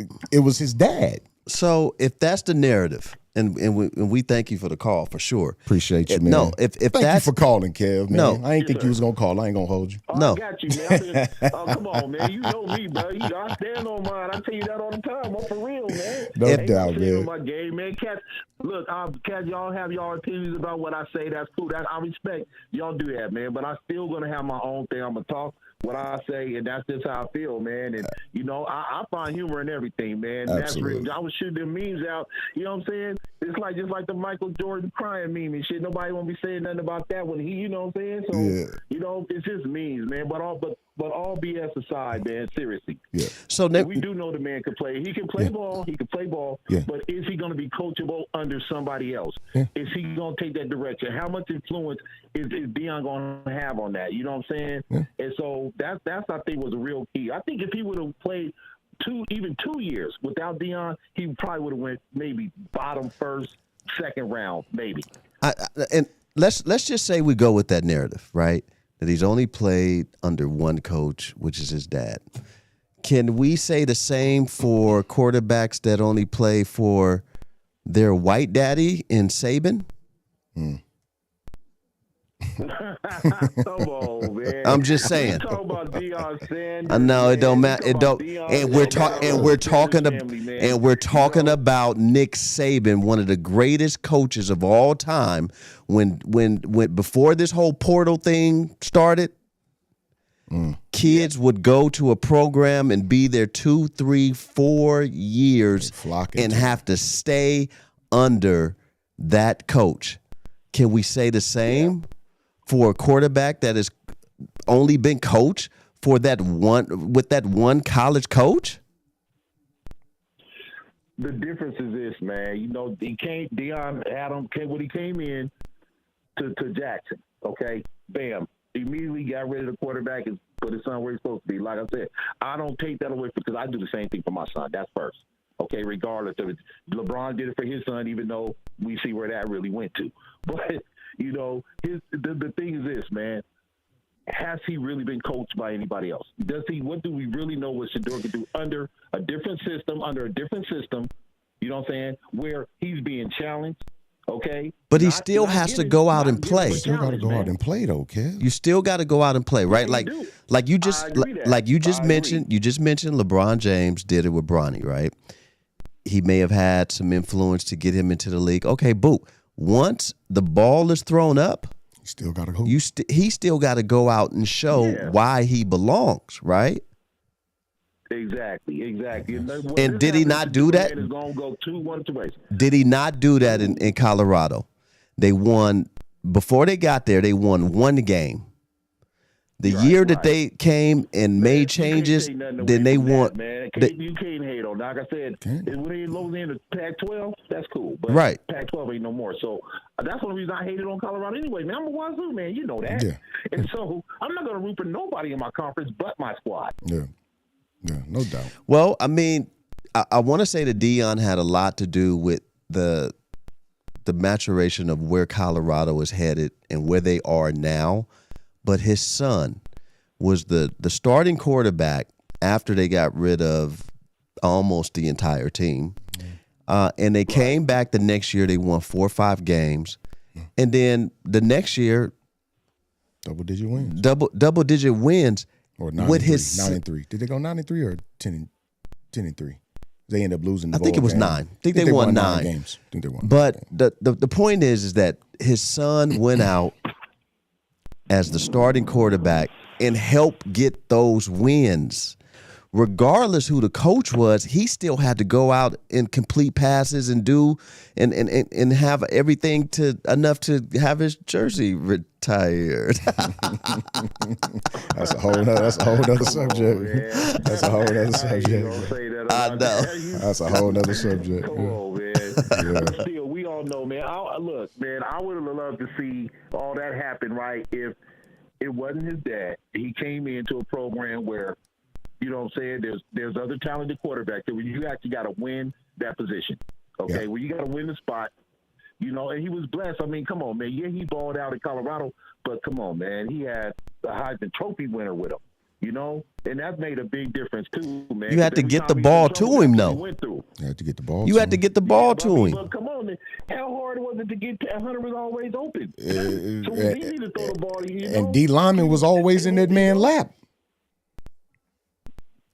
his dad. So if that's the narrative, and we thank you for the call for sure. Appreciate you, man. No, if thank that's you for calling, Kev. Man. No, I ain't think you was gonna call. I ain't gonna hold you. Oh, no, I got you, man. Come on, man. You know me, bro. I stand on mine. I tell you that all the time. I'm for real, man. No doubt, man. On my game, man. Cats, look, Cats, y'all have y'all opinions about what I say. That's cool. I respect y'all do that, man. But I'm still gonna have my own thing. I'm gonna talk what I say, and that's just how I feel, man. And I find humor in everything, man. Absolutely. That's real. I was shooting them memes out. You know what I'm saying? It's like just like the Michael Jordan crying meme and shit. Nobody won't be saying nothing about that when he, you know what I'm saying? So it's just memes, man. But all BS aside, man, seriously. Yeah. So we do know the man can play. He can play ball. He can play ball. Yeah. But is he going to be coachable under somebody else? Yeah. Is he going to take that direction? How much influence is Deion going to have on that? You know what I'm saying? Yeah. And so that's I think was a real key. I think if he would have played 2 years without Deion, he probably would have went maybe bottom 1st, 2nd round, maybe. And let's just say we go with that narrative, right? That he's only played under one coach, which is his dad. Can we say the same for quarterbacks that only play for their white daddy in Saban? Come on, man. I'm just saying. Talk about Deion Sanders. I know it don't matter. It don't. And we're talking about Nick Saban, one of the greatest coaches of all time. When before this whole portal thing started, kids would go to a program and be there 2, 3, 4 years and have to stay under that coach. Can we say the same for a quarterback that has only been coached for that one college coach? The difference is this, man. Deion had him when he came in to Jackson. Okay, bam. immediately got rid of the quarterback and put his son where he's supposed to be. Like I said, I don't take that away because I do the same thing for my son. That's first. Okay, regardless of it. LeBron did it for his son, even though we see where that really went to. But, you know, the thing is this, man. Has he really been coached by anybody else? What do we really know what Shedeur can do under a different system, you know what I'm saying, where he's being challenged, okay? But he still has to go out and play. You still got to go out and play, though, kid. You still got to go out and play, right? Like you just mentioned. You just mentioned LeBron James did it with Bronny, right? He may have had some influence to get him into the league. Okay, boo. Once the ball is thrown up, you still got to go. He still got to go out and show why he belongs, right? Exactly. And did he not do that? Is going to go 2-1 ways. Did he not do that in Colorado? They won before they got there. They won one game. The year that they came and made changes, then they won. You can't hate on. Like I said, when they low in the Pac-12, that's cool. But right. Pac-12 ain't no more. So that's one reason I hated on Colorado anyway. Man, I'm a Wazoo man. You know that. Yeah. And so I'm not going to root for nobody in my conference but my squad. Yeah, no doubt. Well, I mean, I want to say that Deion had a lot to do with the maturation of where Colorado is headed and where they are now. But his son was the starting quarterback after they got rid of almost the entire team. And they came back the next year. They won 4 or 5 games. And then the next year, double-digit wins. Double-digit wins. Or 9-3. Did they go 9-3 or 10-3? They ended up losing the I think it was game. 9. I think they won 9 games. I think they won. But the point is that his son went out as the starting quarterback and helped get those wins. Regardless who the coach was, he still had to go out and complete passes and do and have everything enough to have his jersey retired. That's a whole nother subject. That's a whole nother subject. I know. That's a whole nother subject. Come on, man. But still, we all know, man. Look, man, I would have loved to see all that happen, right? If it wasn't his dad, he came into a program where, you know what I'm saying, there's other talented quarterbacks that you actually got to win that position, okay? Well, you got to win the spot, you know, and he was blessed. I mean, come on, man. Yeah, he balled out in Colorado, but come on, man. He had the Heisman Trophy winner with him, you know, and that made a big difference too, man. You had to get the ball to him, though. You had to get the ball. You had to get the ball to him. But come on, man. How hard was it to get? Hunter was always open. So he needed to throw the ball. You know? And D. Lyman was always in that man's lap.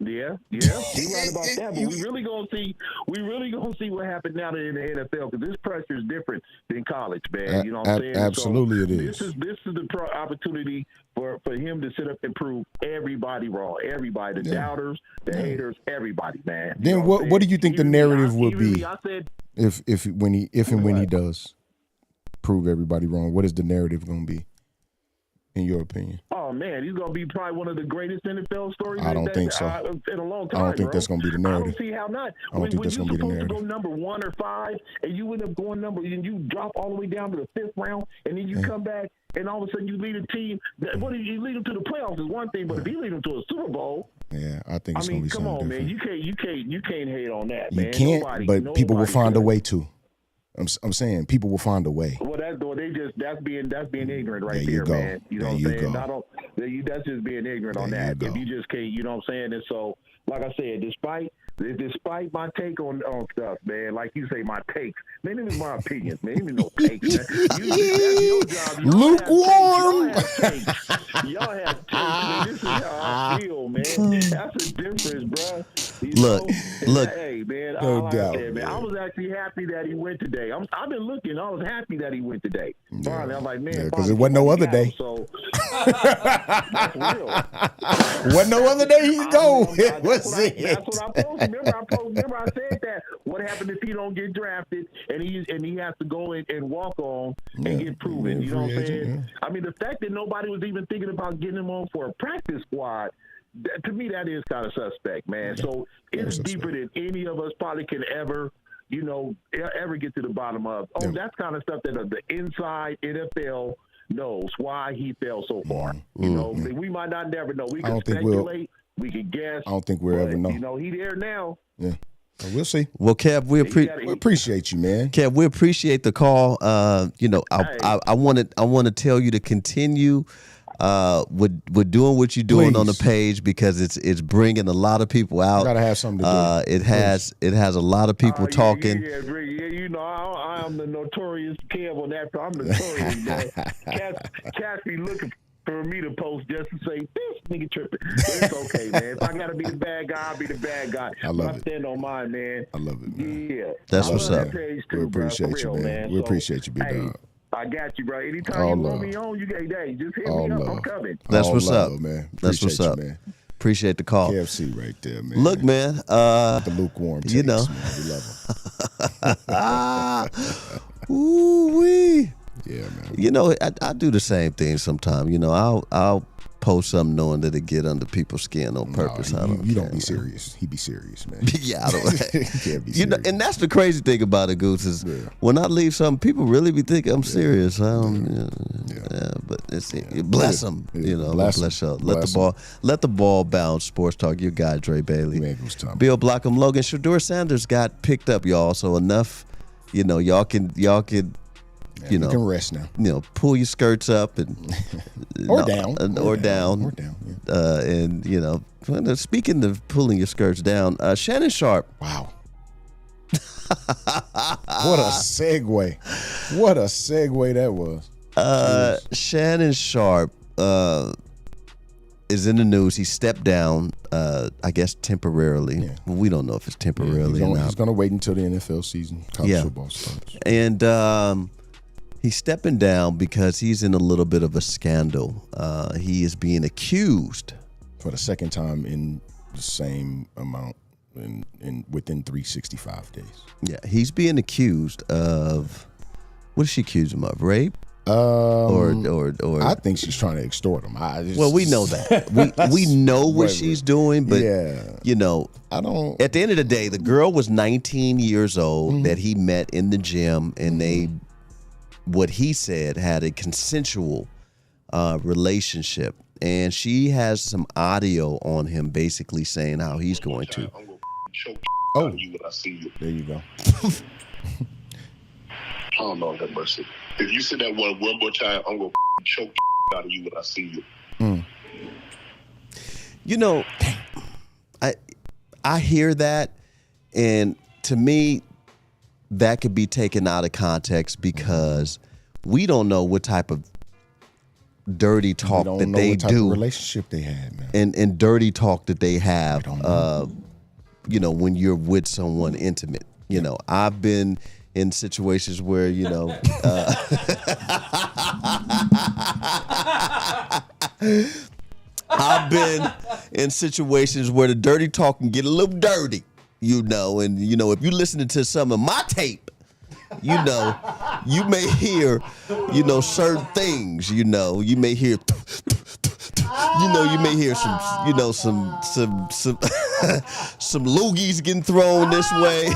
Yeah, you're right about that. But we really gonna see what happened now in the NFL because this pressure is different than college, man. You know what I'm saying? Absolutely, it is. This is the opportunity for him to sit up and prove everybody wrong, everybody, the doubters, the haters, everybody, man. Then what do you think the narrative would be? If when he does prove everybody wrong, what is the narrative going to be, in your opinion? Oh man, he's gonna be probably one of the greatest NFL stories. I don't think so. In a long time. I don't think that's gonna be the narrative. I don't see how not. I don't think that's gonna be the narrative. When you're supposed to go number 1 or 5, and you end up going and you drop all the way down to the 5th round, and then you come back, and all of a sudden you lead a team. What if you lead them to the playoffs is one thing, but if you lead them to a Super Bowl, yeah, I think it's gonna be something different. Man, you can't hate on that. You man. can't, but people will find a way to. I'm saying people will find a way. Well, that's being ignorant right there, man. You know what I'm saying? Go. That's just being ignorant on that. If you just can't, you know what I'm saying? And so, like I said, despite my take on stuff, man, like you say, my takes, man, it was my opinions, man. Even no takes, man. That's your job. Lukewarm. Y'all have takes, man. This is how I feel, man. That's a difference, bro. Look. Hey, man, no doubt. Man. I was actually happy that he went today. I've been looking. I was happy that he went today. Finally, I'm like, man, because it wasn't no other day. So that's real. Wasn't no other day he'd go. That's what I posted. Remember I said that. What happened if he don't get drafted and he has to go and walk on and get proven? You know what I'm saying? I mean, the fact that nobody was even thinking about getting him on for a practice squad, to me, that is kind of suspect, man. So it's deeper than any of us probably can ever get to the bottom of. That's kind of stuff that the inside NFL knows why he fell so far. You know, we might not never know. We I can don't think we'll- speculate. We can guess. I don't think we'll ever know. You know, he there now. Yeah. Well, we'll see. Well, Kev, we appreciate you, man. Kev, we appreciate the call. You know, I want to tell you to continue with doing what you're doing on the page, because it's bringing a lot of people out. Gotta have something to do. It has a lot of people talking. Yeah, you know, I am the notorious Kev on that. I'm notorious, man. Cass be looking for me to post just to say this nigga tripping. But it's okay, man. If I gotta be the bad guy, I'll be the bad guy. I love it. Stand on mine, man. I love it, man. Yeah, That's what's up. We appreciate you, man. We appreciate you, big dog. I got you, bro. Anytime you want me on, you get just hit me up. I'm coming. That's All what's love, up, man. That's what's Appreciate up, you, man. Appreciate the call. KFC right there, man. Look, man. The lukewarm takes, you know. Man. We love them. Ooh wee. Yeah, man. You know, I do the same thing sometimes. You know, I'll post something knowing that it get under people's skin on purpose. You don't be serious. He be serious, man. Yeah, I don't. He can't be serious. You know, and that's the crazy thing about it, Goose, is when I leave something, people really be thinking I'm serious. I don't, but it's bless them. You know, bless y'all. Let the ball bounce. Sports Talk. Your guy Dre Bailey, Bill Blockham, Logan Shedeur Sanders got picked up, y'all. So enough. You know, y'all can. You know, can rest now. You know, pull your skirts up and or down. Yeah. And you know, speaking of pulling your skirts down, Shannon Sharp. Wow. What a segue! What a segue that was. Shannon Sharp is in the news. He stepped down, I guess temporarily. Yeah. Well, we don't know if it's temporarily or not. He's going to wait until the NFL season, college football starts. And he's stepping down because he's in a little bit of a scandal. He is being accused for the second time in the same amount within 365 days. Yeah, he's being accused of, what does she accuse him of? Rape? Or I think she's trying to extort him. Well, we know that. We know what she's doing, but you know, I don't. At the end of the day, the girl was 19 years old that he met in the gym, and they, what he said, had a consensual relationship, and she has some audio on him basically saying how he's going to. Oh, there you go. Oh, Lord have mercy. If you say that one more time, I'm going to choke out of you when I see you. You know, I hear that, and to me, that could be taken out of context because we don't know what type of dirty talk that they do, relationship they had, man, and dirty talk that they have. You know, when you're with someone intimate. You know, I've been in situations where, you know, I've been in situations where the dirty talk can get a little dirty, you know, and, you know, if you're listening to some of my tape, you know, you may hear, you know, certain things, you know, you may hear, you may hear some, you know, some some loogies getting thrown this way.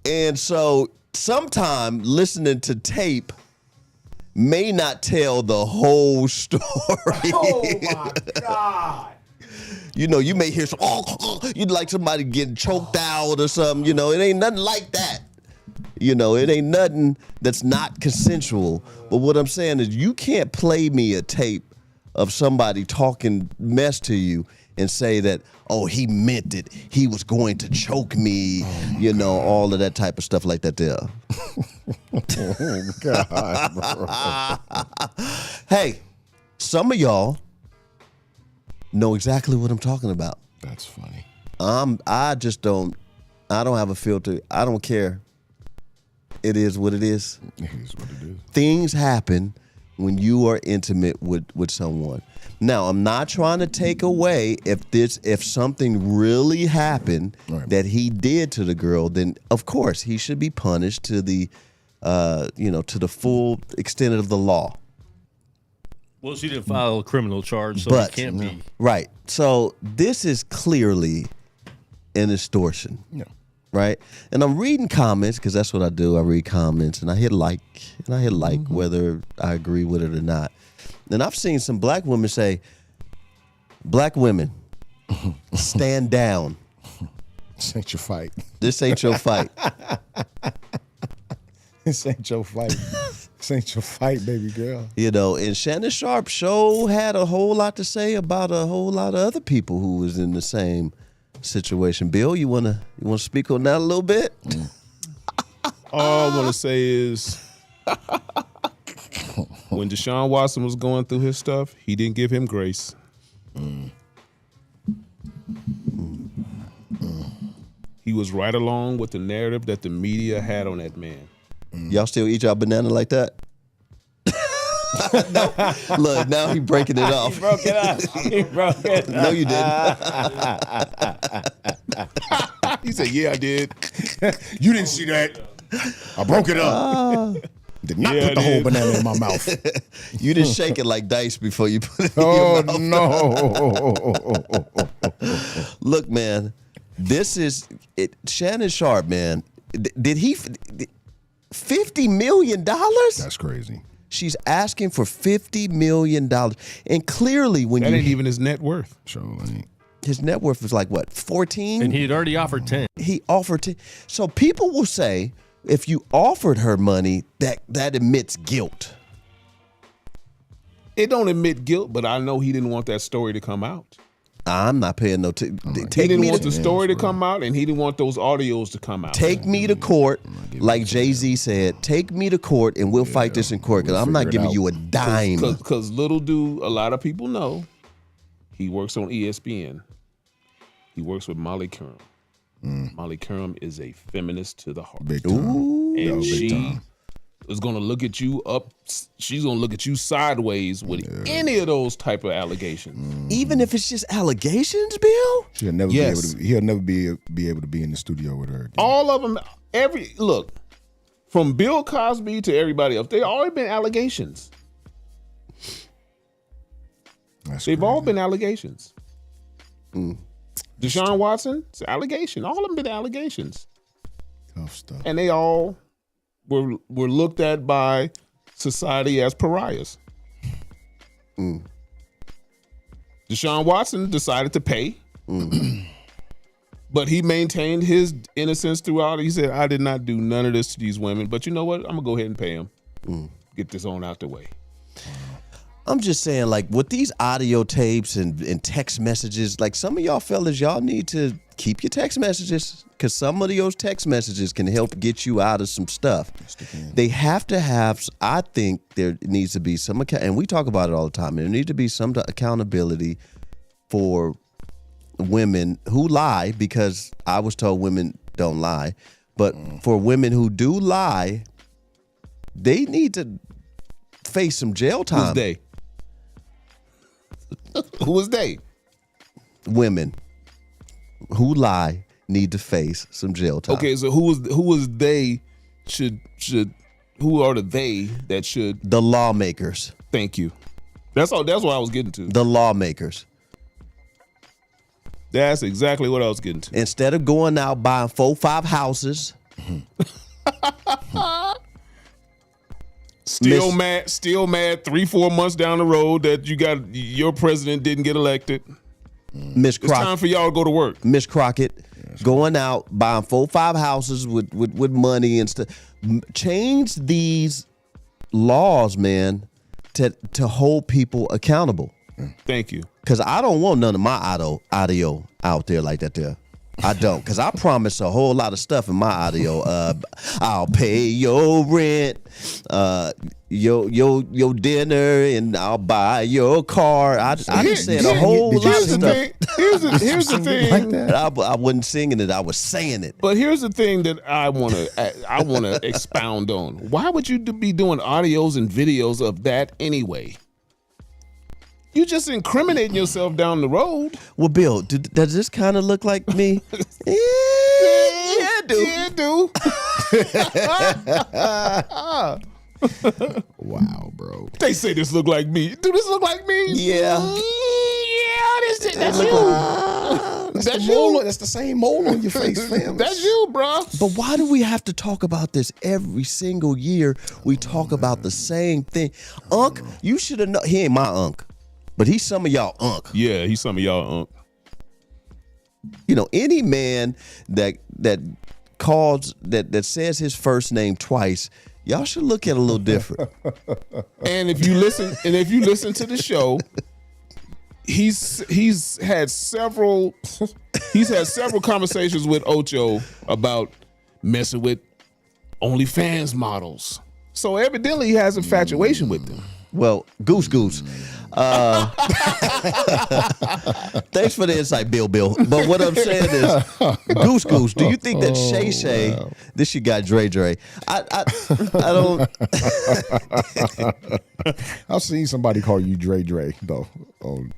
And so sometime listening to tape may not tell the whole story. Oh my God. You know, you may hear some, you'd like somebody getting choked out or something, you know, it ain't nothing like that. You know, it ain't nothing that's not consensual. But what I'm saying is you can't play me a tape of somebody talking mess to you and say that, oh, he meant it. He was going to choke me, you know, all of that type of stuff like that there. Oh, God, bro. Hey, some of y'all know exactly what I'm talking about. That's funny. I don't have a filter. I don't care. It is what it is. It is what it is. Things happen when you are intimate with someone. Now, I'm not trying to take away if something really happened that he did to the girl, then of course he should be punished to the to the full extent of the law. Well, she didn't file a criminal charge, so But, it can't be. Right. So this is clearly an extortion. Yeah. right? And I'm reading comments because that's what I do. I read comments and I hit like, whether I agree with it or not. And I've seen some black women say, black women, stand down. This ain't your fight. This ain't your fight. This ain't your fight. This ain't your fight, baby girl. You know, and Shannon Sharp show had a whole lot to say about a whole lot of other people who was in the same situation. Bill, you wanna speak on that a little bit? All I want to say is, when Deshaun Watson was going through his stuff, he didn't give him grace. He was right along with the narrative that the media had on that man. Y'all still eat y'all banana like that? No. Look, now he breaking it off. He broke it up. He broke it up. No, you didn't. He said, yeah, I did. You didn't see that. I broke it up. Did not put the whole banana in my mouth. You didn't shake it like dice before you put it in your mouth. No. Look, man, this is it. Shannon Sharp, man. Did he $50 million? That's crazy. She's asking for $50 million, and clearly, when that you ain't even his net worth. Sure. His net worth was like what, 14? And he had already offered 10. He offered 10. So people will say, if you offered her money, that admits guilt. It don't admit guilt, but I know he didn't want that story to come out. I'm not paying no. He didn't want the story to come out, and he didn't want those audios to come out. Take me to court, like Jay-Z said. Take me to court, and we'll fight this in court. Because I'm not giving you a dime. Because little do a lot of people know, he works on ESPN. He works with Molly Curran. Molly Curran is a feminist to the heart. Big time. Ooh, and big she time. is going to look at you up. She's going to look at you sideways with any of those type of allegations. Even if it's just allegations, Bill? He'll never be able to. He'll never be able to be in the studio with her again. All of them. Look, from Bill Cosby to everybody else, they all been allegations. They've all been allegations. Deshaun Watson, it's an allegation. All of them been allegations. Tough stuff. And they all were looked at by society as pariahs. Deshaun Watson decided to pay, but he maintained his innocence throughout. He said, I did not do none of this to these women, but you know what? I'm going to go ahead and pay him. Get this on out the way. I'm just saying, like, with these audio tapes and text messages, like, some of y'all fellas, y'all need to keep your text messages, because some of those text messages can help get you out of some stuff. They have to have, I think there needs to be some, and we talk about it all the time, there needs to be some accountability for women who lie, because I was told women don't lie, but for women who do lie, they need to face some jail time. Who's they? Who was they? Women who lie need to face some jail time. Okay, so who was they should who are the they that should? The lawmakers. Thank you. That's what I was getting to. The lawmakers. That's exactly what I was getting to. Instead of going out buying 4-5 houses. Still mad 3-4 months down the road that your president didn't get elected. Miss Crockett. It's time for y'all to go to work. Miss Crockett going out buying 4-5 houses with money and stuff. Change these laws, man, to hold people accountable. Thank you. Because I don't want none of my audio out there like that there. I don't, because I promise a whole lot of stuff in my audio. I'll pay your rent, your dinner, and I'll buy your car. I just said a whole lot of stuff. Here's the thing. Like I wasn't singing it. I was saying it. But here's the thing that I want to expound on. Why would you be doing audios and videos of that anyway? You just incriminating yourself down the road. Well, Bill, does this kind of look like me? Yeah, it do. Yeah, it do. Wow, bro. They say this look like me. Do this look like me? Yeah. Yeah, that's you. the mole. That's the same mole on your face, fam. That's you, bro. But why do we have to talk about this every single year? We talk about the same thing. Unc, you should have known. He ain't my unc, but he's some of y'all unc. Yeah, he's some of y'all unc. You know, any man that calls that says his first name twice, y'all should look at it a little different. And if you listen to the show, he's had several conversations with Ocho about messing with OnlyFans models. So evidently he has infatuation with them. Well, Goose. Thanks for the insight, Bill. But what I'm saying is, Goose, do you think that Shay, this your guy Dre? I don't. I've seen somebody call you Dre though.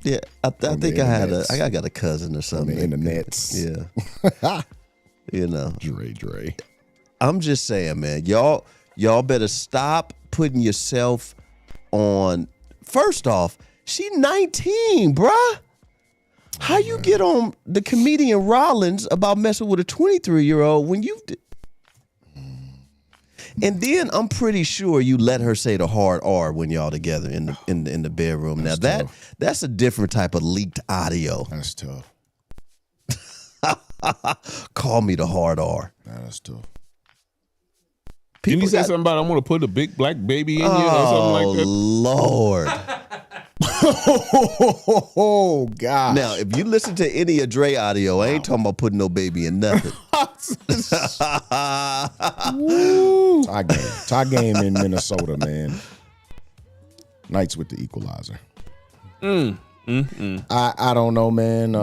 Yeah, I think I got a cousin or something in the nets. Yeah, you know, Dre. I'm just saying, man, y'all better stop putting yourself on. First off, she 19, bruh. How you get on the comedian Rollins about messing with a 23-year-old when you did? And then I'm pretty sure you let her say the hard R when y'all together in the bedroom. Now that's a different type of leaked audio. That's tough. Call me the hard R. That's tough. Didn't he say something about I'm gonna put a big black baby in you or something like that? Oh Lord. Oh God! Now, if you listen to any of Dre audio, I ain't talking about putting no baby in nothing. Tie game in Minnesota, man. Knights with the equalizer. I don't know, man.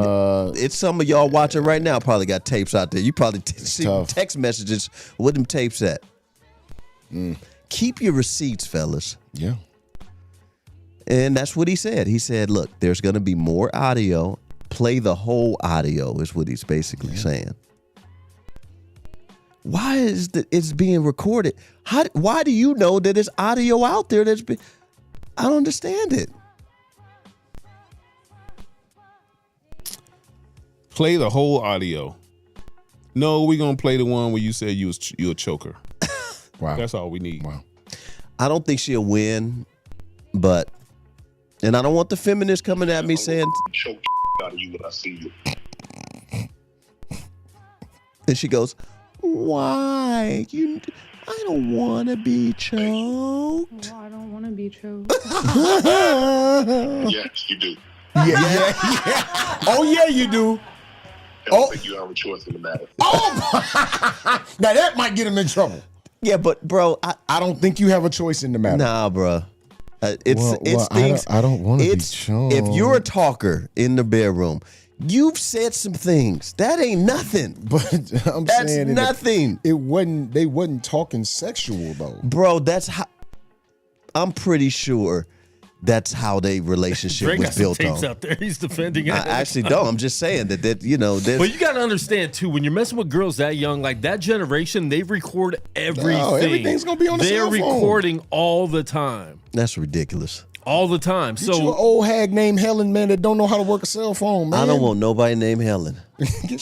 It's some of y'all watching right now probably got tapes out there. You probably see text messages with them tapes at. Keep your receipts, fellas. Yeah. And that's what he said. He said, look, there's going to be more audio. Play the whole audio is what he's basically saying. Why is it's being recorded? Why do you know that there's audio out there that's been... I don't understand it. Play the whole audio. No, we're going to play the one where you said you a choker. Wow. That's all we need. Wow. I don't think she'll win, but... And I don't want the feminists coming at me saying... Choke out of you when I see you. And she goes, why? I don't want to be choked. Oh, I don't want to be choked. Yes, you do. Yeah. Oh, yeah, you do. I don't think you have a choice in the matter. Oh, now that might get him in trouble. Yeah, but bro, I don't think you have a choice in the matter. Nah, bro. It's things. I don't want to be choked. If you're a talker in the bedroom, you've said some things. That ain't nothing. But that's saying nothing. It wasn't. They wasn't talking sexual though, bro. That's how. I'm pretty sure that's how their relationship Drake was got some built tapes on. out there. He's defending it. I actually don't. I'm just saying that you know. But you got to understand too, when you're messing with girls that young, like that generation, they record everything. No, everything's gonna be on the cell phone. They're recording all the time. That's ridiculous. All the time. Get you an old hag named Helen, man, that don't know how to work a cell phone, man. I don't want nobody named Helen.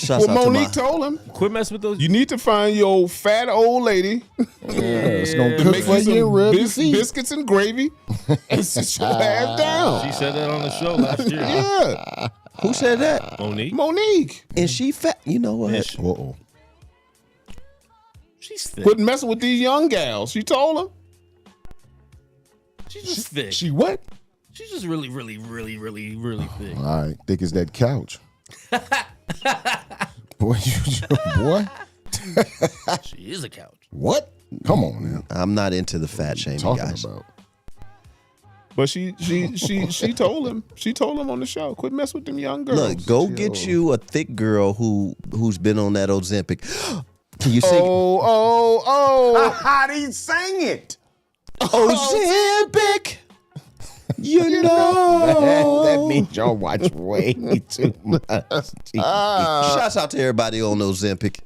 Well, Monique told him, quit messing with those. You need to find your fat old lady. It's gonna to cook make for you you, rub your some feet. biscuits and gravy, and sit your ass down. She said that on the show last year. Yeah. Who said that? Monique. And she fat. You know what? Uh-oh. She's thick. Quit messing with these young gals. She told him. She's just thick. She what? She's just really, really, really, really, really thick. All right, thick as that couch. Boy, boy. She is a couch. What? Come on now. I'm not into the fat shaming, Talking guys. about. But she told him. She told him on the show. Quit messing with them young girls. Look, go get you a thick girl who's been on that Ozempic. Can you sing? Oh. How do you sing it? Ozempic. You know. That means y'all watch way too much. Shouts out to everybody on Ozempic.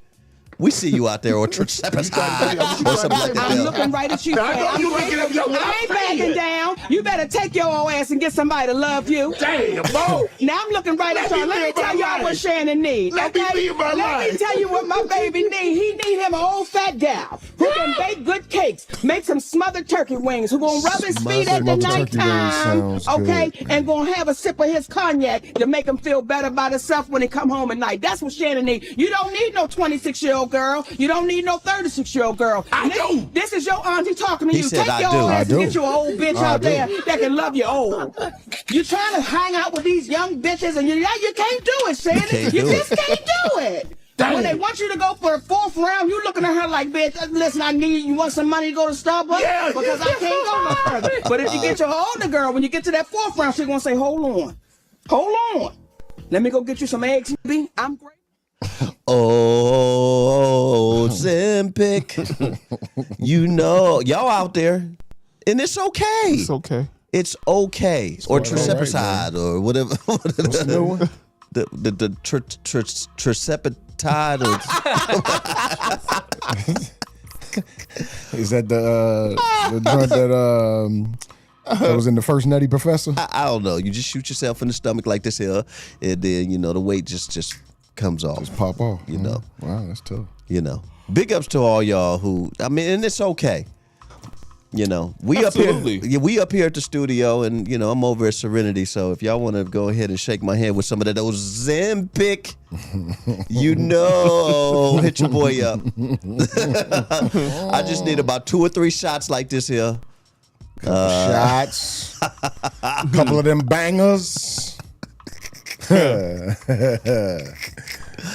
We see you out there on Tricepticide or something like that. I'm looking right at you. I ain't backing down. You better take your old ass and get somebody to love you. Damn, Bo. Now I'm looking right at y'all. Let me tell y'all what Shannon needs. Let me tell you what my baby needs. He need him an old fat gal who can bake good cakes, make some smothered turkey wings, who gonna rub his feet at the nighttime, okay, and gonna have a sip of his cognac to make him feel better about himself when he come home at night. That's what Shannon needs. You don't need no 26-year-old girl. You don't need no 36-year-old girl. This is your auntie talking to you. Take your ass and get you an old bitch out there that can love you old. You trying to hang out with these young bitches and you can't do it, Shannon. You just can't do it. When they want you to go for the 4th round, you looking at her like, bitch, listen, you want some money to go to Starbucks? Yeah, because I can't go no further. But if you get your older girl, when you get to that 4th round, she's going to say, hold on. Let me go get you some eggs, B. I'm great. Oh, Zempic. You know, y'all out there, and it's okay. It's okay. It's okay. Or Tricepticide or whatever. What's the new one? The Tricepticide. Is that the joint that was in the first Nutty Professor? I don't know. You just shoot yourself in the stomach like this here, and then the weight just comes off. Just pop off. You know. Wow, that's tough. Big ups to all y'all who. And it's okay. We Absolutely. up here. Yeah, we up here at the studio, and I'm over at Serenity. So if y'all want to go ahead and shake my hand with some of those Zempic, hit your boy up. I just need about 2 or 3 shots like this here. Shots. A couple of them bangers.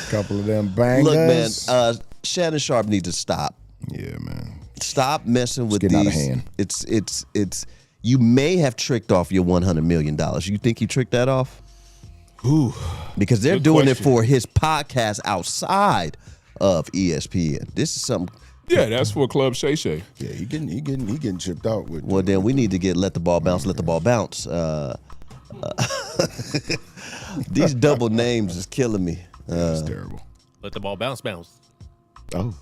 Couple of them bangers. Look, man, Shannon Sharp needs to stop. Yeah, man. Stop messing with getting these. out of hand. It's. You may have tricked off your $100 million. You think you tricked that off? Ooh, because they're doing it for his podcast outside of ESPN. This is something. Yeah, that's for Club Shay Shay. Yeah, he getting chipped out with. Well, then we need to get let the ball bounce. These double names is killing me. It's terrible. Let the ball bounce. Oh.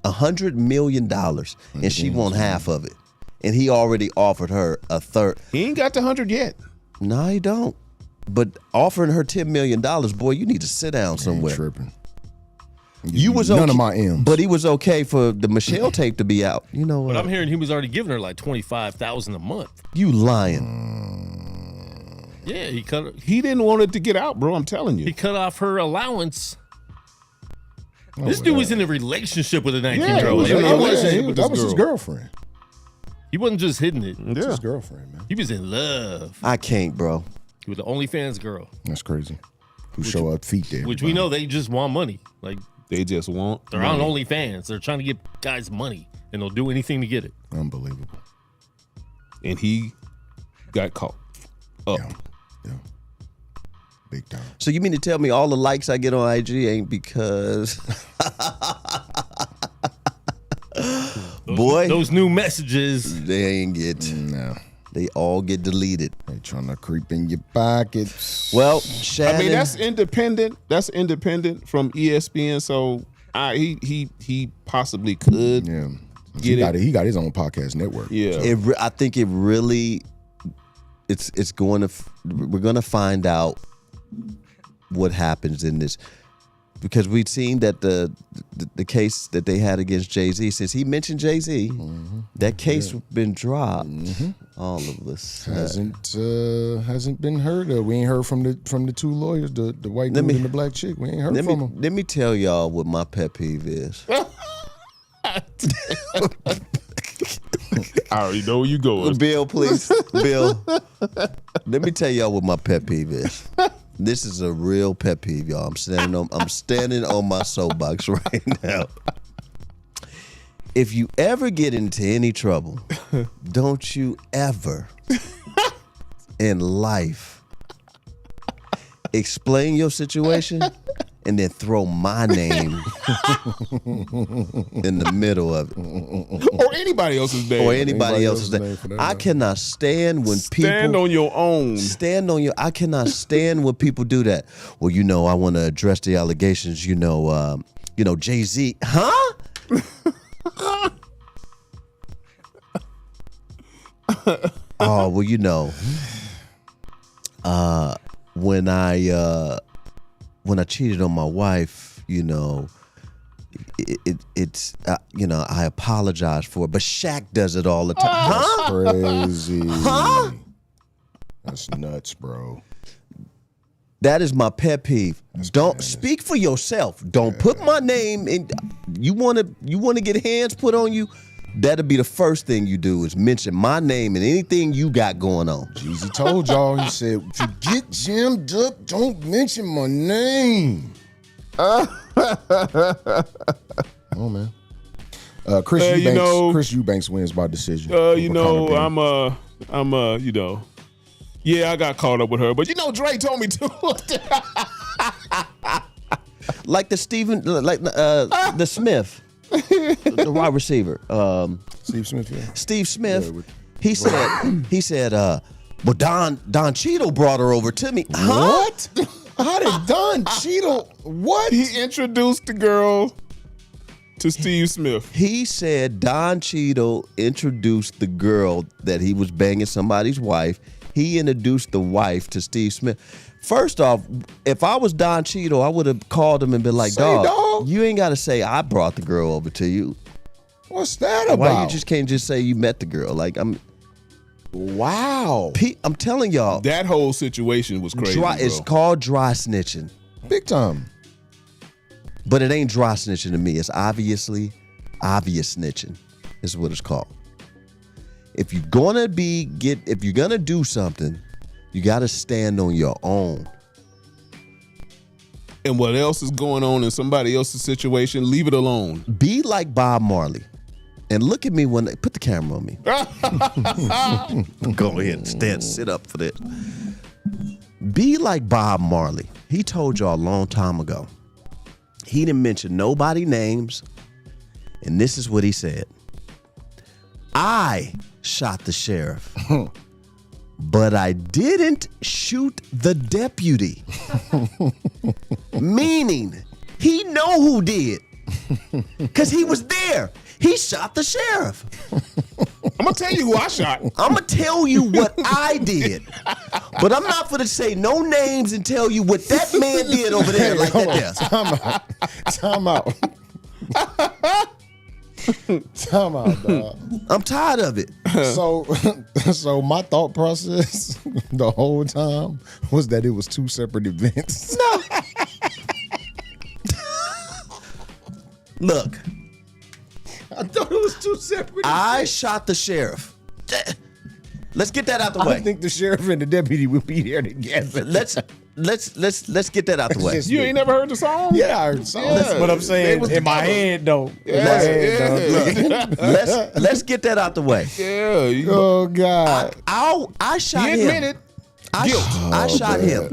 $100 million, and she won half of it, and he already offered her a third. He ain't got the 100 yet. No, he don't. But offering her $10 million, boy, you need to sit down somewhere. Tripping. You was none okay, of my M's, but he was okay for the Michelle tape to be out. But I'm hearing he was already giving her like $25,000 a month. You lying? Yeah, he didn't want it to get out, bro. I'm telling you, he cut off her allowance. This dude was in a relationship with a 19-year-old. That was his girlfriend. He wasn't just hitting it. That's his girlfriend, man. He was in love. I can't, bro. He was the OnlyFans girl. That's crazy. Who show up feet there? Which we know they just want money. Like they just want. They're on OnlyFans. They're trying to get guys money, and they'll do anything to get it. Unbelievable. And he got caught up. Yeah. Big time. So you mean to tell me all the likes I get on IG ain't because boy, those new messages they ain't get. No. They all get deleted. They trying to creep in your pockets. Well, Shannon, I mean that's independent. That's independent from ESPN. So he possibly could. Yeah. He got his own podcast network. Yeah. I think it really. It's going to. We're going to find out what happens in this, because we've seen that the case that they had against Jay-Z, since he mentioned Jay-Z, that case been dropped. All of us hasn't been heard of. We ain't heard from the 2 lawyers, the white dude and the black chick. We ain't heard from them. Let me tell y'all what my pet peeve is. I already know where you going. Bill, please. Bill, let me tell y'all what my pet peeve is. This is a real pet peeve, y'all. I'm standing on my soapbox right now. If you ever get into any trouble, don't you ever in life explain your situation and then throw my name in the middle of it. Or anybody else's name. Or anybody else's name. I cannot stand when people... Stand on your own. I cannot stand when people do that. Well, I want to address the allegations, Jay-Z, huh? Oh, well, when I cheated on my wife, it's I apologize for it, but Shaq does it all the time. Huh? Crazy. Huh? That's nuts, bro. That is my pet peeve. Don't speak for yourself. Don't put my name in. You want to get hands put on you? That'll be the first thing you do is mention my name and anything you got going on. Jeezy told y'all, he said, if you get jammed up, don't mention my name. Oh, man. Chris Eubanks wins by decision. Yeah, I got caught up with her, but Dre told me to. Like the Smith. The wide receiver, Steve Smith. Yeah. Steve Smith. He said, well, Don Cheadle brought her over to me. What? How did Don Cheadle? What? He introduced the girl to Steve Smith. He said Don Cheadle introduced the girl that he was banging somebody's wife. He introduced the wife to Steve Smith. First off, if I was Don Cheadle, I would have called him and been like, dog, you ain't got to say I brought the girl over to you. What's that about? Why you just can't just say you met the girl? Wow. I'm telling y'all. That whole situation was crazy, It's called dry snitching. Big time. But it ain't dry snitching to me. It's obviously obvious snitching is what it's called. If you're gonna do something, you got to stand on your own. And what else is going on in somebody else's situation, leave it alone. Be like Bob Marley. And look at me when they put the camera on me. Go ahead and sit up for that. Be like Bob Marley. He told y'all a long time ago. He didn't mention nobody names. And this is what he said. I shot the sheriff. But I didn't shoot the deputy. Meaning, he know who did. Because he was there. He shot the sheriff. I'm going to tell you who I shot. I'm going to tell you what I did. But I'm not going to say no names and tell you what that man did over there like that there. Time out. Time out, dog. I'm tired of it. So my thought process the whole time was that it was two separate events. No. Look. I thought it was two separate I events. shot the sheriff. Let's get that out the I way. think the sheriff and the deputy will be there together. Let's get that out the way. You ain't never heard the song? Yeah, I heard the song. That's what I'm saying. In my head, though. Let's get that out the way. Yeah. Oh God. I shot him. He admitted guilt. I shot him.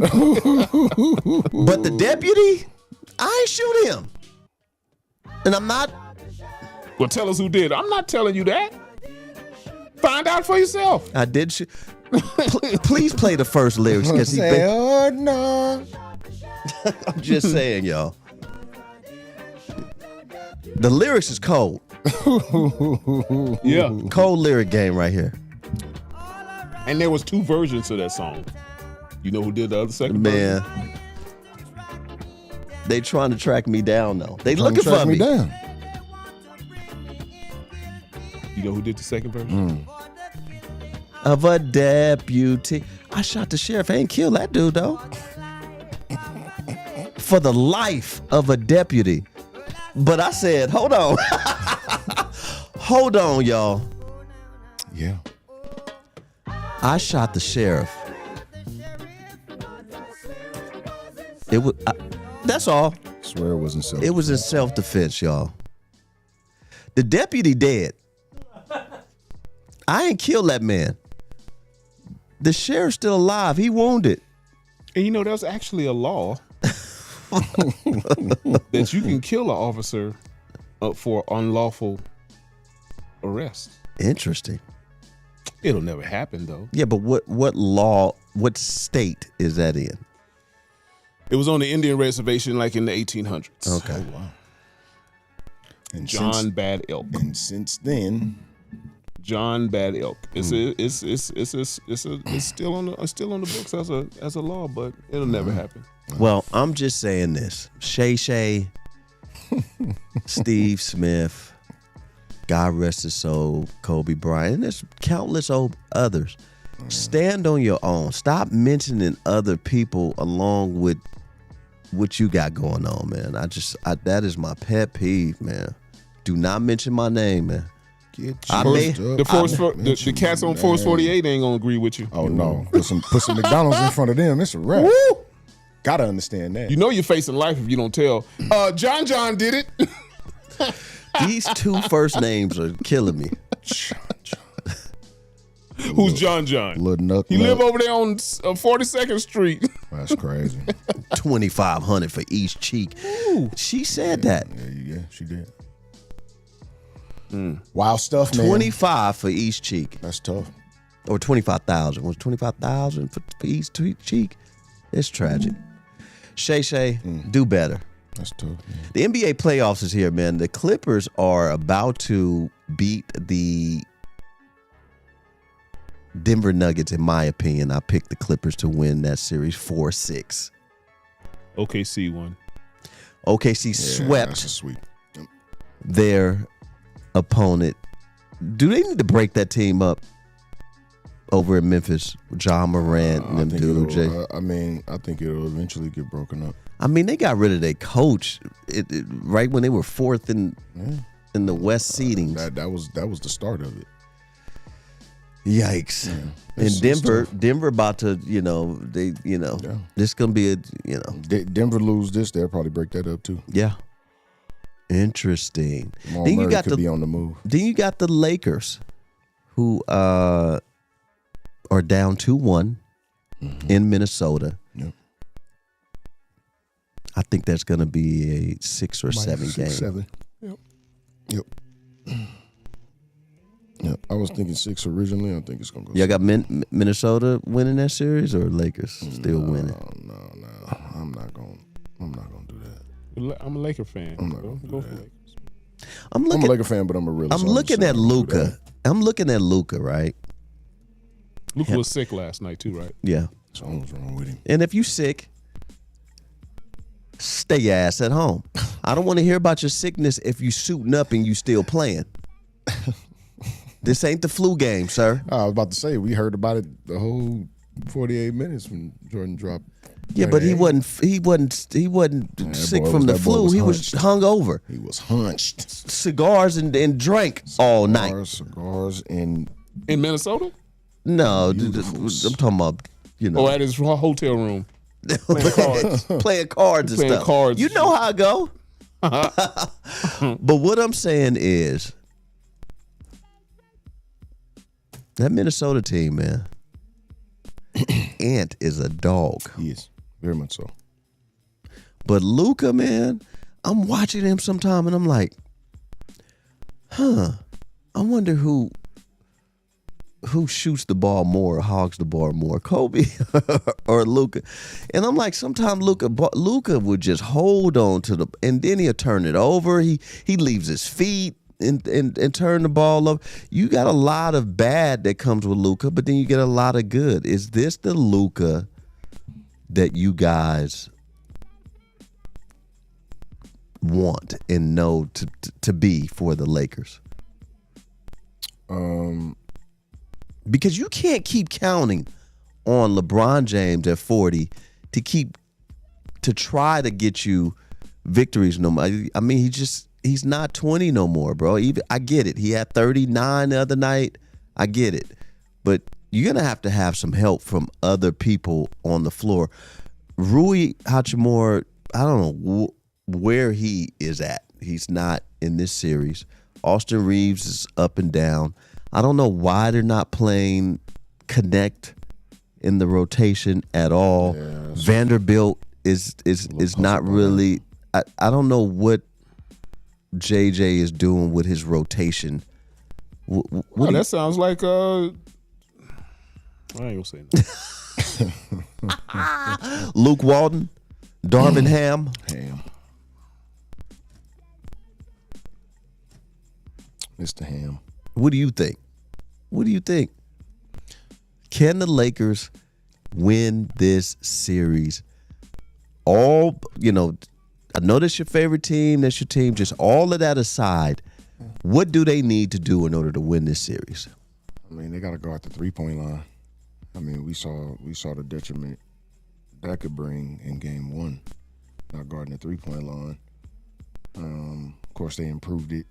But the deputy, I ain't shoot him. And I'm not. Well, tell us who did. I'm not telling you that. Find out for yourself. I did shoot. Please play the first lyrics because he. Oh no. I'm just saying, y'all. The lyrics is cold. Yeah. Cold lyric game right here. And there was two versions of that song. You know who did the other second Man. version? They trying to track me down though. They looking for me. Down. You know who did the second version? Of a deputy. I shot the sheriff. I ain't killed that dude though. For the life of a deputy. But I said, hold on. Hold on, y'all. Yeah. I shot the sheriff. It was. That's all. I swear it wasn't self. It was in self-defense, y'all. The deputy dead. I ain't killed that man. The sheriff's still alive. He wounded. And you know, there's actually a law that you can kill an officer for unlawful arrest. Interesting. It'll never happen, though. Yeah, but what law, what state is that in? It was on the Indian reservation like in the 1800s. Okay. Oh, wow. John Bad Elk. And since then, John Bad Elk. It's still on the books as a law, but it'll never happen. Well, I'm just saying this. Shay, Steve Smith, God rest his soul, Kobe Bryant, and there's countless others. Stand on your own. Stop mentioning other people along with what you got going on, man. That is my pet peeve, man. Do not mention my name, man. The cats on Force 48 ain't gonna agree with you. Oh no, put some McDonald's in front of them. It's a wrap. Woo! Gotta understand that. You know you're facing life if you don't tell. John did it. These two first names are killing me. Who's John? He live over there on 42nd Street. That's crazy. 2,500 for each cheek. Ooh. She said that. Yeah, she did. Wild stuff, man. 25 for each cheek. That's tough. Or 25,000. Was 25,000 for each cheek? It's tragic. Shay, do better. That's tough. Man. The NBA playoffs is here, man. The Clippers are about to beat the Denver Nuggets, in my opinion. I picked the Clippers to win that series 4-6. OKC won. OKC swept their opponent. Do they need to break that team up over in Memphis? John Morant and them dudes. I think it'll eventually get broken up. I mean, they got rid of their coach right when they were fourth in the West seedings. That was the start of it. Yikes! Yeah. And Denver about to, this gonna be Denver lose this, they'll probably break that up too. Yeah. Interesting. Then you got be on the move. Then you got the Lakers, who are down 2-1 in Minnesota. Yep. I think that's gonna be a 6 or 7 game. 7. Yep. Yeah, I was thinking 6 originally. I think it's gonna go. Y'all got Minnesota winning that series, or Lakers still winning? No. I'm not gonna do that. I'm a Laker fan. I'm not gonna do that. I'm a Laker fan, but I'm a realist. I'm looking at Luka. I'm looking at Luka, right? Luka was sick last night too, right? Yeah. Something's wrong with him. And if you sick, stay your ass at home. I don't want to hear about your sickness if you suiting up and you still playing. This ain't the flu game, sir. I was about to say, we heard about it the whole 48 minutes when Jordan dropped. Yeah, but he wasn't sick from the flu. He was hungover. He was hunched. Cigars and drank all night. Cigars in Minnesota? No, I'm talking about, Oh, at his hotel room. Playing cards. Playing cards and stuff. Cards. You know how I go. But what I'm saying is, that Minnesota team, man, Ant is a dog. He is. Very much so. But Luka, man, I'm watching him sometime and I'm like, I wonder who shoots the ball more or hogs the ball more, Kobe or Luka. And I'm like, sometimes Luka would just hold on to and then he'll turn it over. He leaves his feet and turn the ball up. You got a lot of bad that comes with Luka, but then you get a lot of good. Is this the Luka that you guys want and know to be for the Lakers? Because you can't keep counting on LeBron James at 40 to try to get you victories no more. I mean, he's not 20 no more, bro. I get it. He had 39 the other night. I get it. But you're going to have some help from other people on the floor. Rui Hachimura, I don't know where he is at. He's not in this series. Austin Reeves is up and down. I don't know why they're not playing Connect in the rotation at all. Yeah, Vanderbilt is not really. I don't know what JJ is doing with his rotation. That sounds like I ain't gonna say nothing. Luke Walton, Darvin Ham. It's the ham. What do you think? What do you think? Can the Lakers win this series? All, I know that's your favorite team. That's your team. Just all of that aside, what do they need to do in order to win this series? I mean, they got to go at the 3-point line. I mean, we saw the detriment that could bring in game 1, not guarding the 3-point line. Of course, they improved it.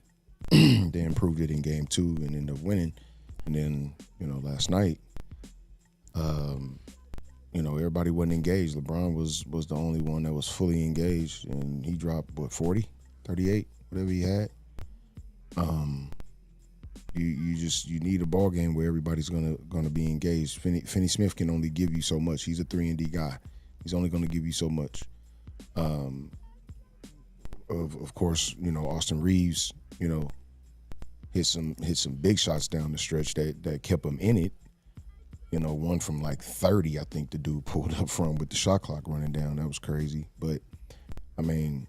They improved it in game 2 and ended up winning. And then, last night, everybody wasn't engaged. LeBron was the only one that was fully engaged, and he dropped 40, 38, whatever he had. You need a ball game where everybody's gonna be engaged. Finney Smith can only give you so much. He's a 3-and-D guy. He's only gonna give you so much. Of course, Austin Reeves, hit some big shots down the stretch that kept him in it. One from like 30, I think the dude pulled up from with the shot clock running down. That was crazy. But I mean,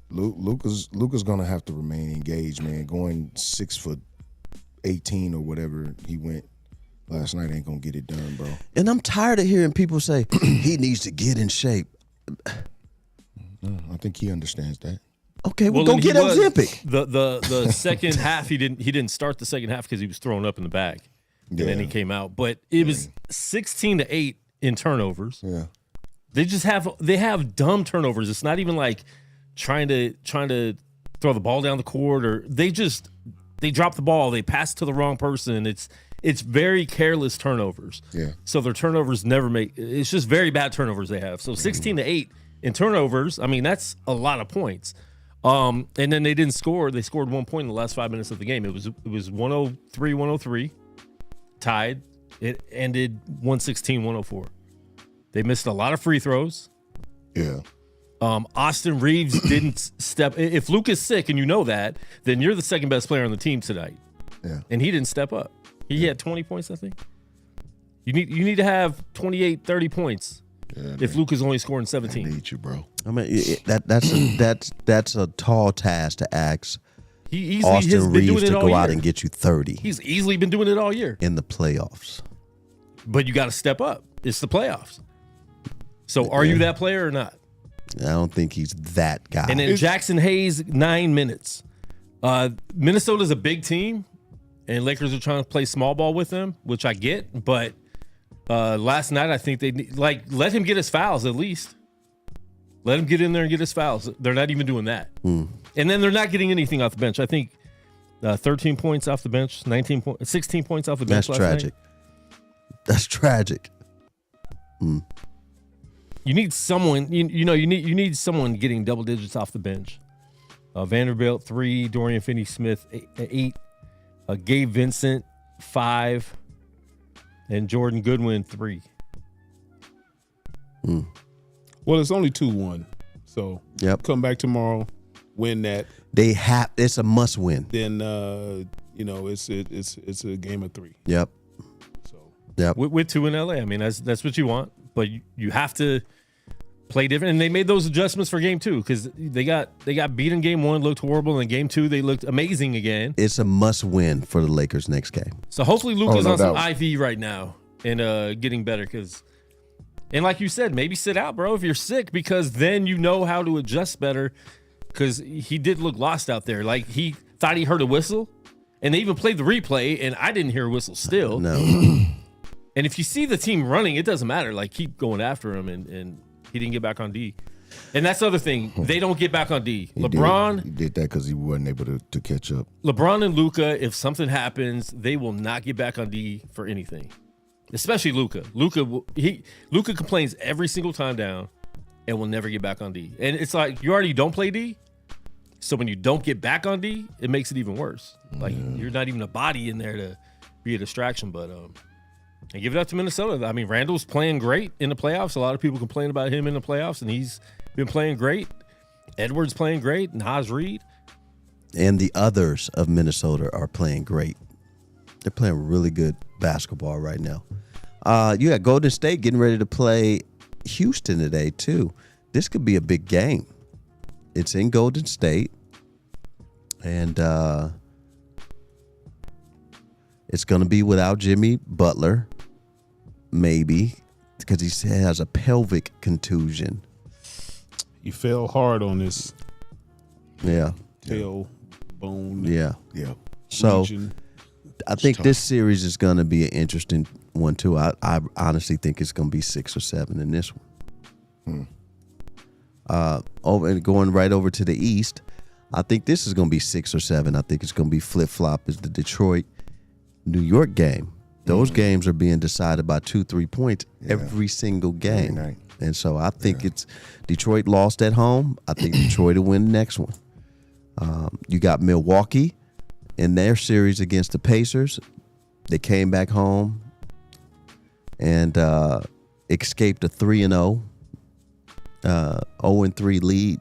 Luka's gonna have to remain engaged, man. Going 6'18" or whatever he went last night ain't gonna get it done, bro. And I'm tired of hearing people say he needs to get in shape. I think he understands that. Okay, well go get Ozempic. The second half he didn't start the second half because he was thrown up in the bag. And then he came out. But it was 16-8 in turnovers. Yeah. They have dumb turnovers. It's not even like trying to throw the ball down the court, or they drop the ball, they pass to the wrong person. It's very careless turnovers. Yeah. So their turnovers never it's just very bad turnovers they have. So 16-8 in turnovers, I mean, that's a lot of points. And then they didn't score. They scored 1 point in the last 5 minutes of the game. It was 103-103. Tied. It ended 116-104. They missed a lot of free throws. Yeah. Austin Reeves didn't step. If Luke is sick and you know that, then you're the second best player on the team tonight. Yeah. And he didn't step up. He had 20 points, I think. You need to have 28, 30 points. Yeah, if Luke is only scoring 17. I need you, bro. I mean, that's a tall task to ask. He easily has Austin been doing Reeves it to all go year. out and get you 30 He's easily been doing it all year. in the playoffs. But you got to step up. It's the playoffs. So are you that player or not? I don't think he's that guy. And then Jackson Hayes, 9 minutes. Minnesota's a big team, and Lakers are trying to play small ball with them, which I get. But last night, I think they let him get his fouls at least. Let him get in there and get his fouls. They're not even doing that. And then they're not getting anything off the bench. I think 13 points off the bench, 16 points off the bench. That's tragic. That's tragic. You need someone. You need someone getting double digits off the bench. Vanderbilt 3, Dorian Finney-Smith 8, Gabe Vincent 5, and Jordan Goodwin 3. Well, it's only 2-1. So come back tomorrow, win that. It's a must win. Then it's a game of 3. Yep. So with 2 in LA. I mean, that's what you want, but you have to play different. And they made those adjustments for game 2 because they got beat in game 1, looked horrible, and in game 2 they looked amazing again. It's a must win for the Lakers next game. So hopefully Luke is on some IV right now and getting better because. And like you said, maybe sit out, bro, if you're sick, because then you know how to adjust better. Because he did look lost out there. Like, he thought he heard a whistle, and they even played the replay, and I didn't hear a whistle still. No. And if you see the team running, it doesn't matter. Like, keep going after him, and he didn't get back on D. And that's the other thing. They don't get back on D. He did that because he wasn't able to catch up. LeBron and Luka, if something happens, they will not get back on D for anything. Especially Luka. Luka complains every single time down and will never get back on D. And it's like you already don't play D, so when you don't get back on D, it makes it even worse. Like you're not even a body in there to be a distraction. But and give it up to Minnesota. I mean, Randall's playing great in the playoffs. A lot of people complain about him in the playoffs, and he's been playing great. Edwards playing great, Naz Reid. And the others of Minnesota are playing great. They're playing really good basketball right now. You got Golden State getting ready to play Houston today, too. This could be a big game. It's in Golden State. And It's going to be without Jimmy Butler, maybe, because he has a pelvic contusion. He fell hard on this. Yeah. Tailbone. Yeah. Yeah. So region. I think this series is going to be an interesting one too. I honestly think it's going to be 6 or 7 in this one. Going right over to the East, I think this is going to be 6 or 7. I think it's going to be flip-flop is the Detroit-New York game. Those games are being decided by 2-3 points every single game. Every night. And so I think it's Detroit lost at home. I think Detroit will win the next one. You got Milwaukee in their series against the Pacers. They came back home and escaped a 3-0, 0-3 lead,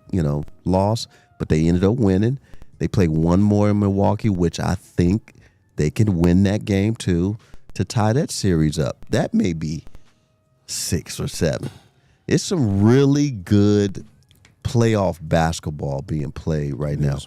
loss, but they ended up winning. They played one more in Milwaukee, which I think they can win that game too to tie that series up. That may be 6 or 7. It's some really good playoff basketball being played right now.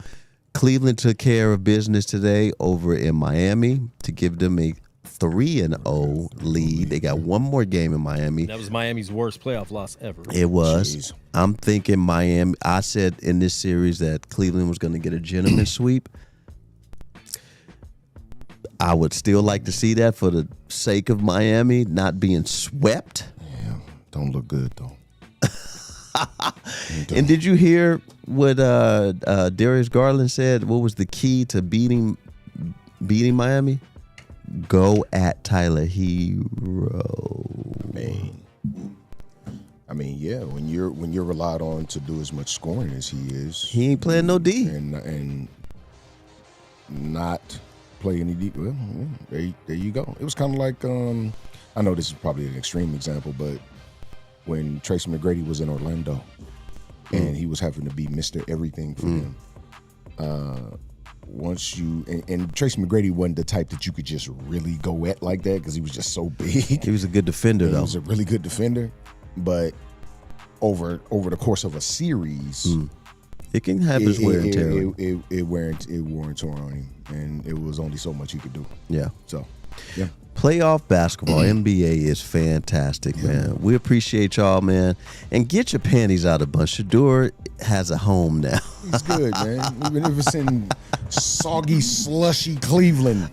Cleveland took care of business today over in Miami to give them a 3-0 lead. They got one more game in Miami. That was Miami's worst playoff loss ever. It was. Jeez. I'm thinking Miami. I said in this series that Cleveland was going to get a gentleman sweep. I would still like to see that for the sake of Miami not being swept. Yeah, don't look good though. And did you hear what Darius Garland said? What was the key to beating Miami? Go at Tyler Hero. I mean, yeah. When you're relied on to do as much scoring as he is, he ain't playing no D and not play any D. Well, there you go. It was kind of like I know this is probably an extreme example, but when Tracy McGrady was in Orlando and he was having to be Mr. Everything for them. Once you and Tracy McGrady wasn't the type that you could just really go at like that because he was just so big. He was a good defender, though. He was a really good defender, but over the course of a series, it can have its wear and tear. It wore and tore on him, and it was only so much he could do. Yeah. So, yeah. Playoff basketball, NBA is fantastic, man. We appreciate y'all, man. And get your panties out of a bunch. Shedeur has a home now. He's good, man. Even if it's in soggy, slushy Cleveland,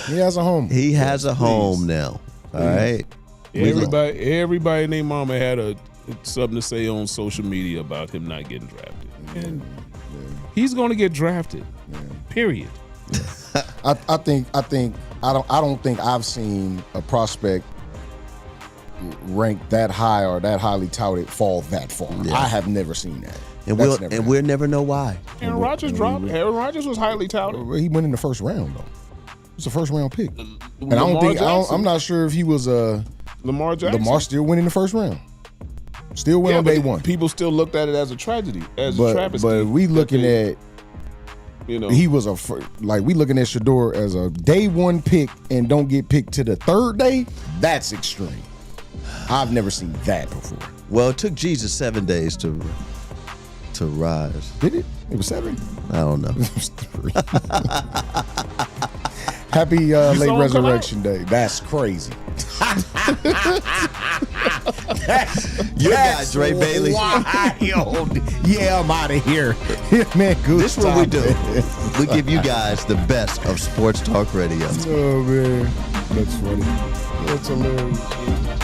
he has a home. He has a home now. All right. Everybody and their mama had something to say on social media about him not getting drafted, and he's going to get drafted. Period. I don't think I've seen a prospect ranked that high or that highly touted fall that far. Yeah. I have never seen that. And we'll never know why. Aaron Rodgers dropped. Aaron Rodgers was highly touted. He went in the first round though. It's a first round pick. And I'm not sure if he was Lamar Jackson. Lamar still went in the first round. Still went on day one. People still looked at it as a tragedy, a travesty. But we looking at, he was we looking at Shedeur as a day one pick and don't get picked to the third day. That's extreme. I've never seen that before. Well, it took Jesus 7 days to rise. Did it? It was 7? I don't know. It was 3. Happy late resurrection day. That's crazy. Your guy, Dre Bailey. Wild. Yeah, I'm out of here. Man, good. This is what we do. We give you guys the best of sports talk radio. Oh, man. That's funny. That's hilarious.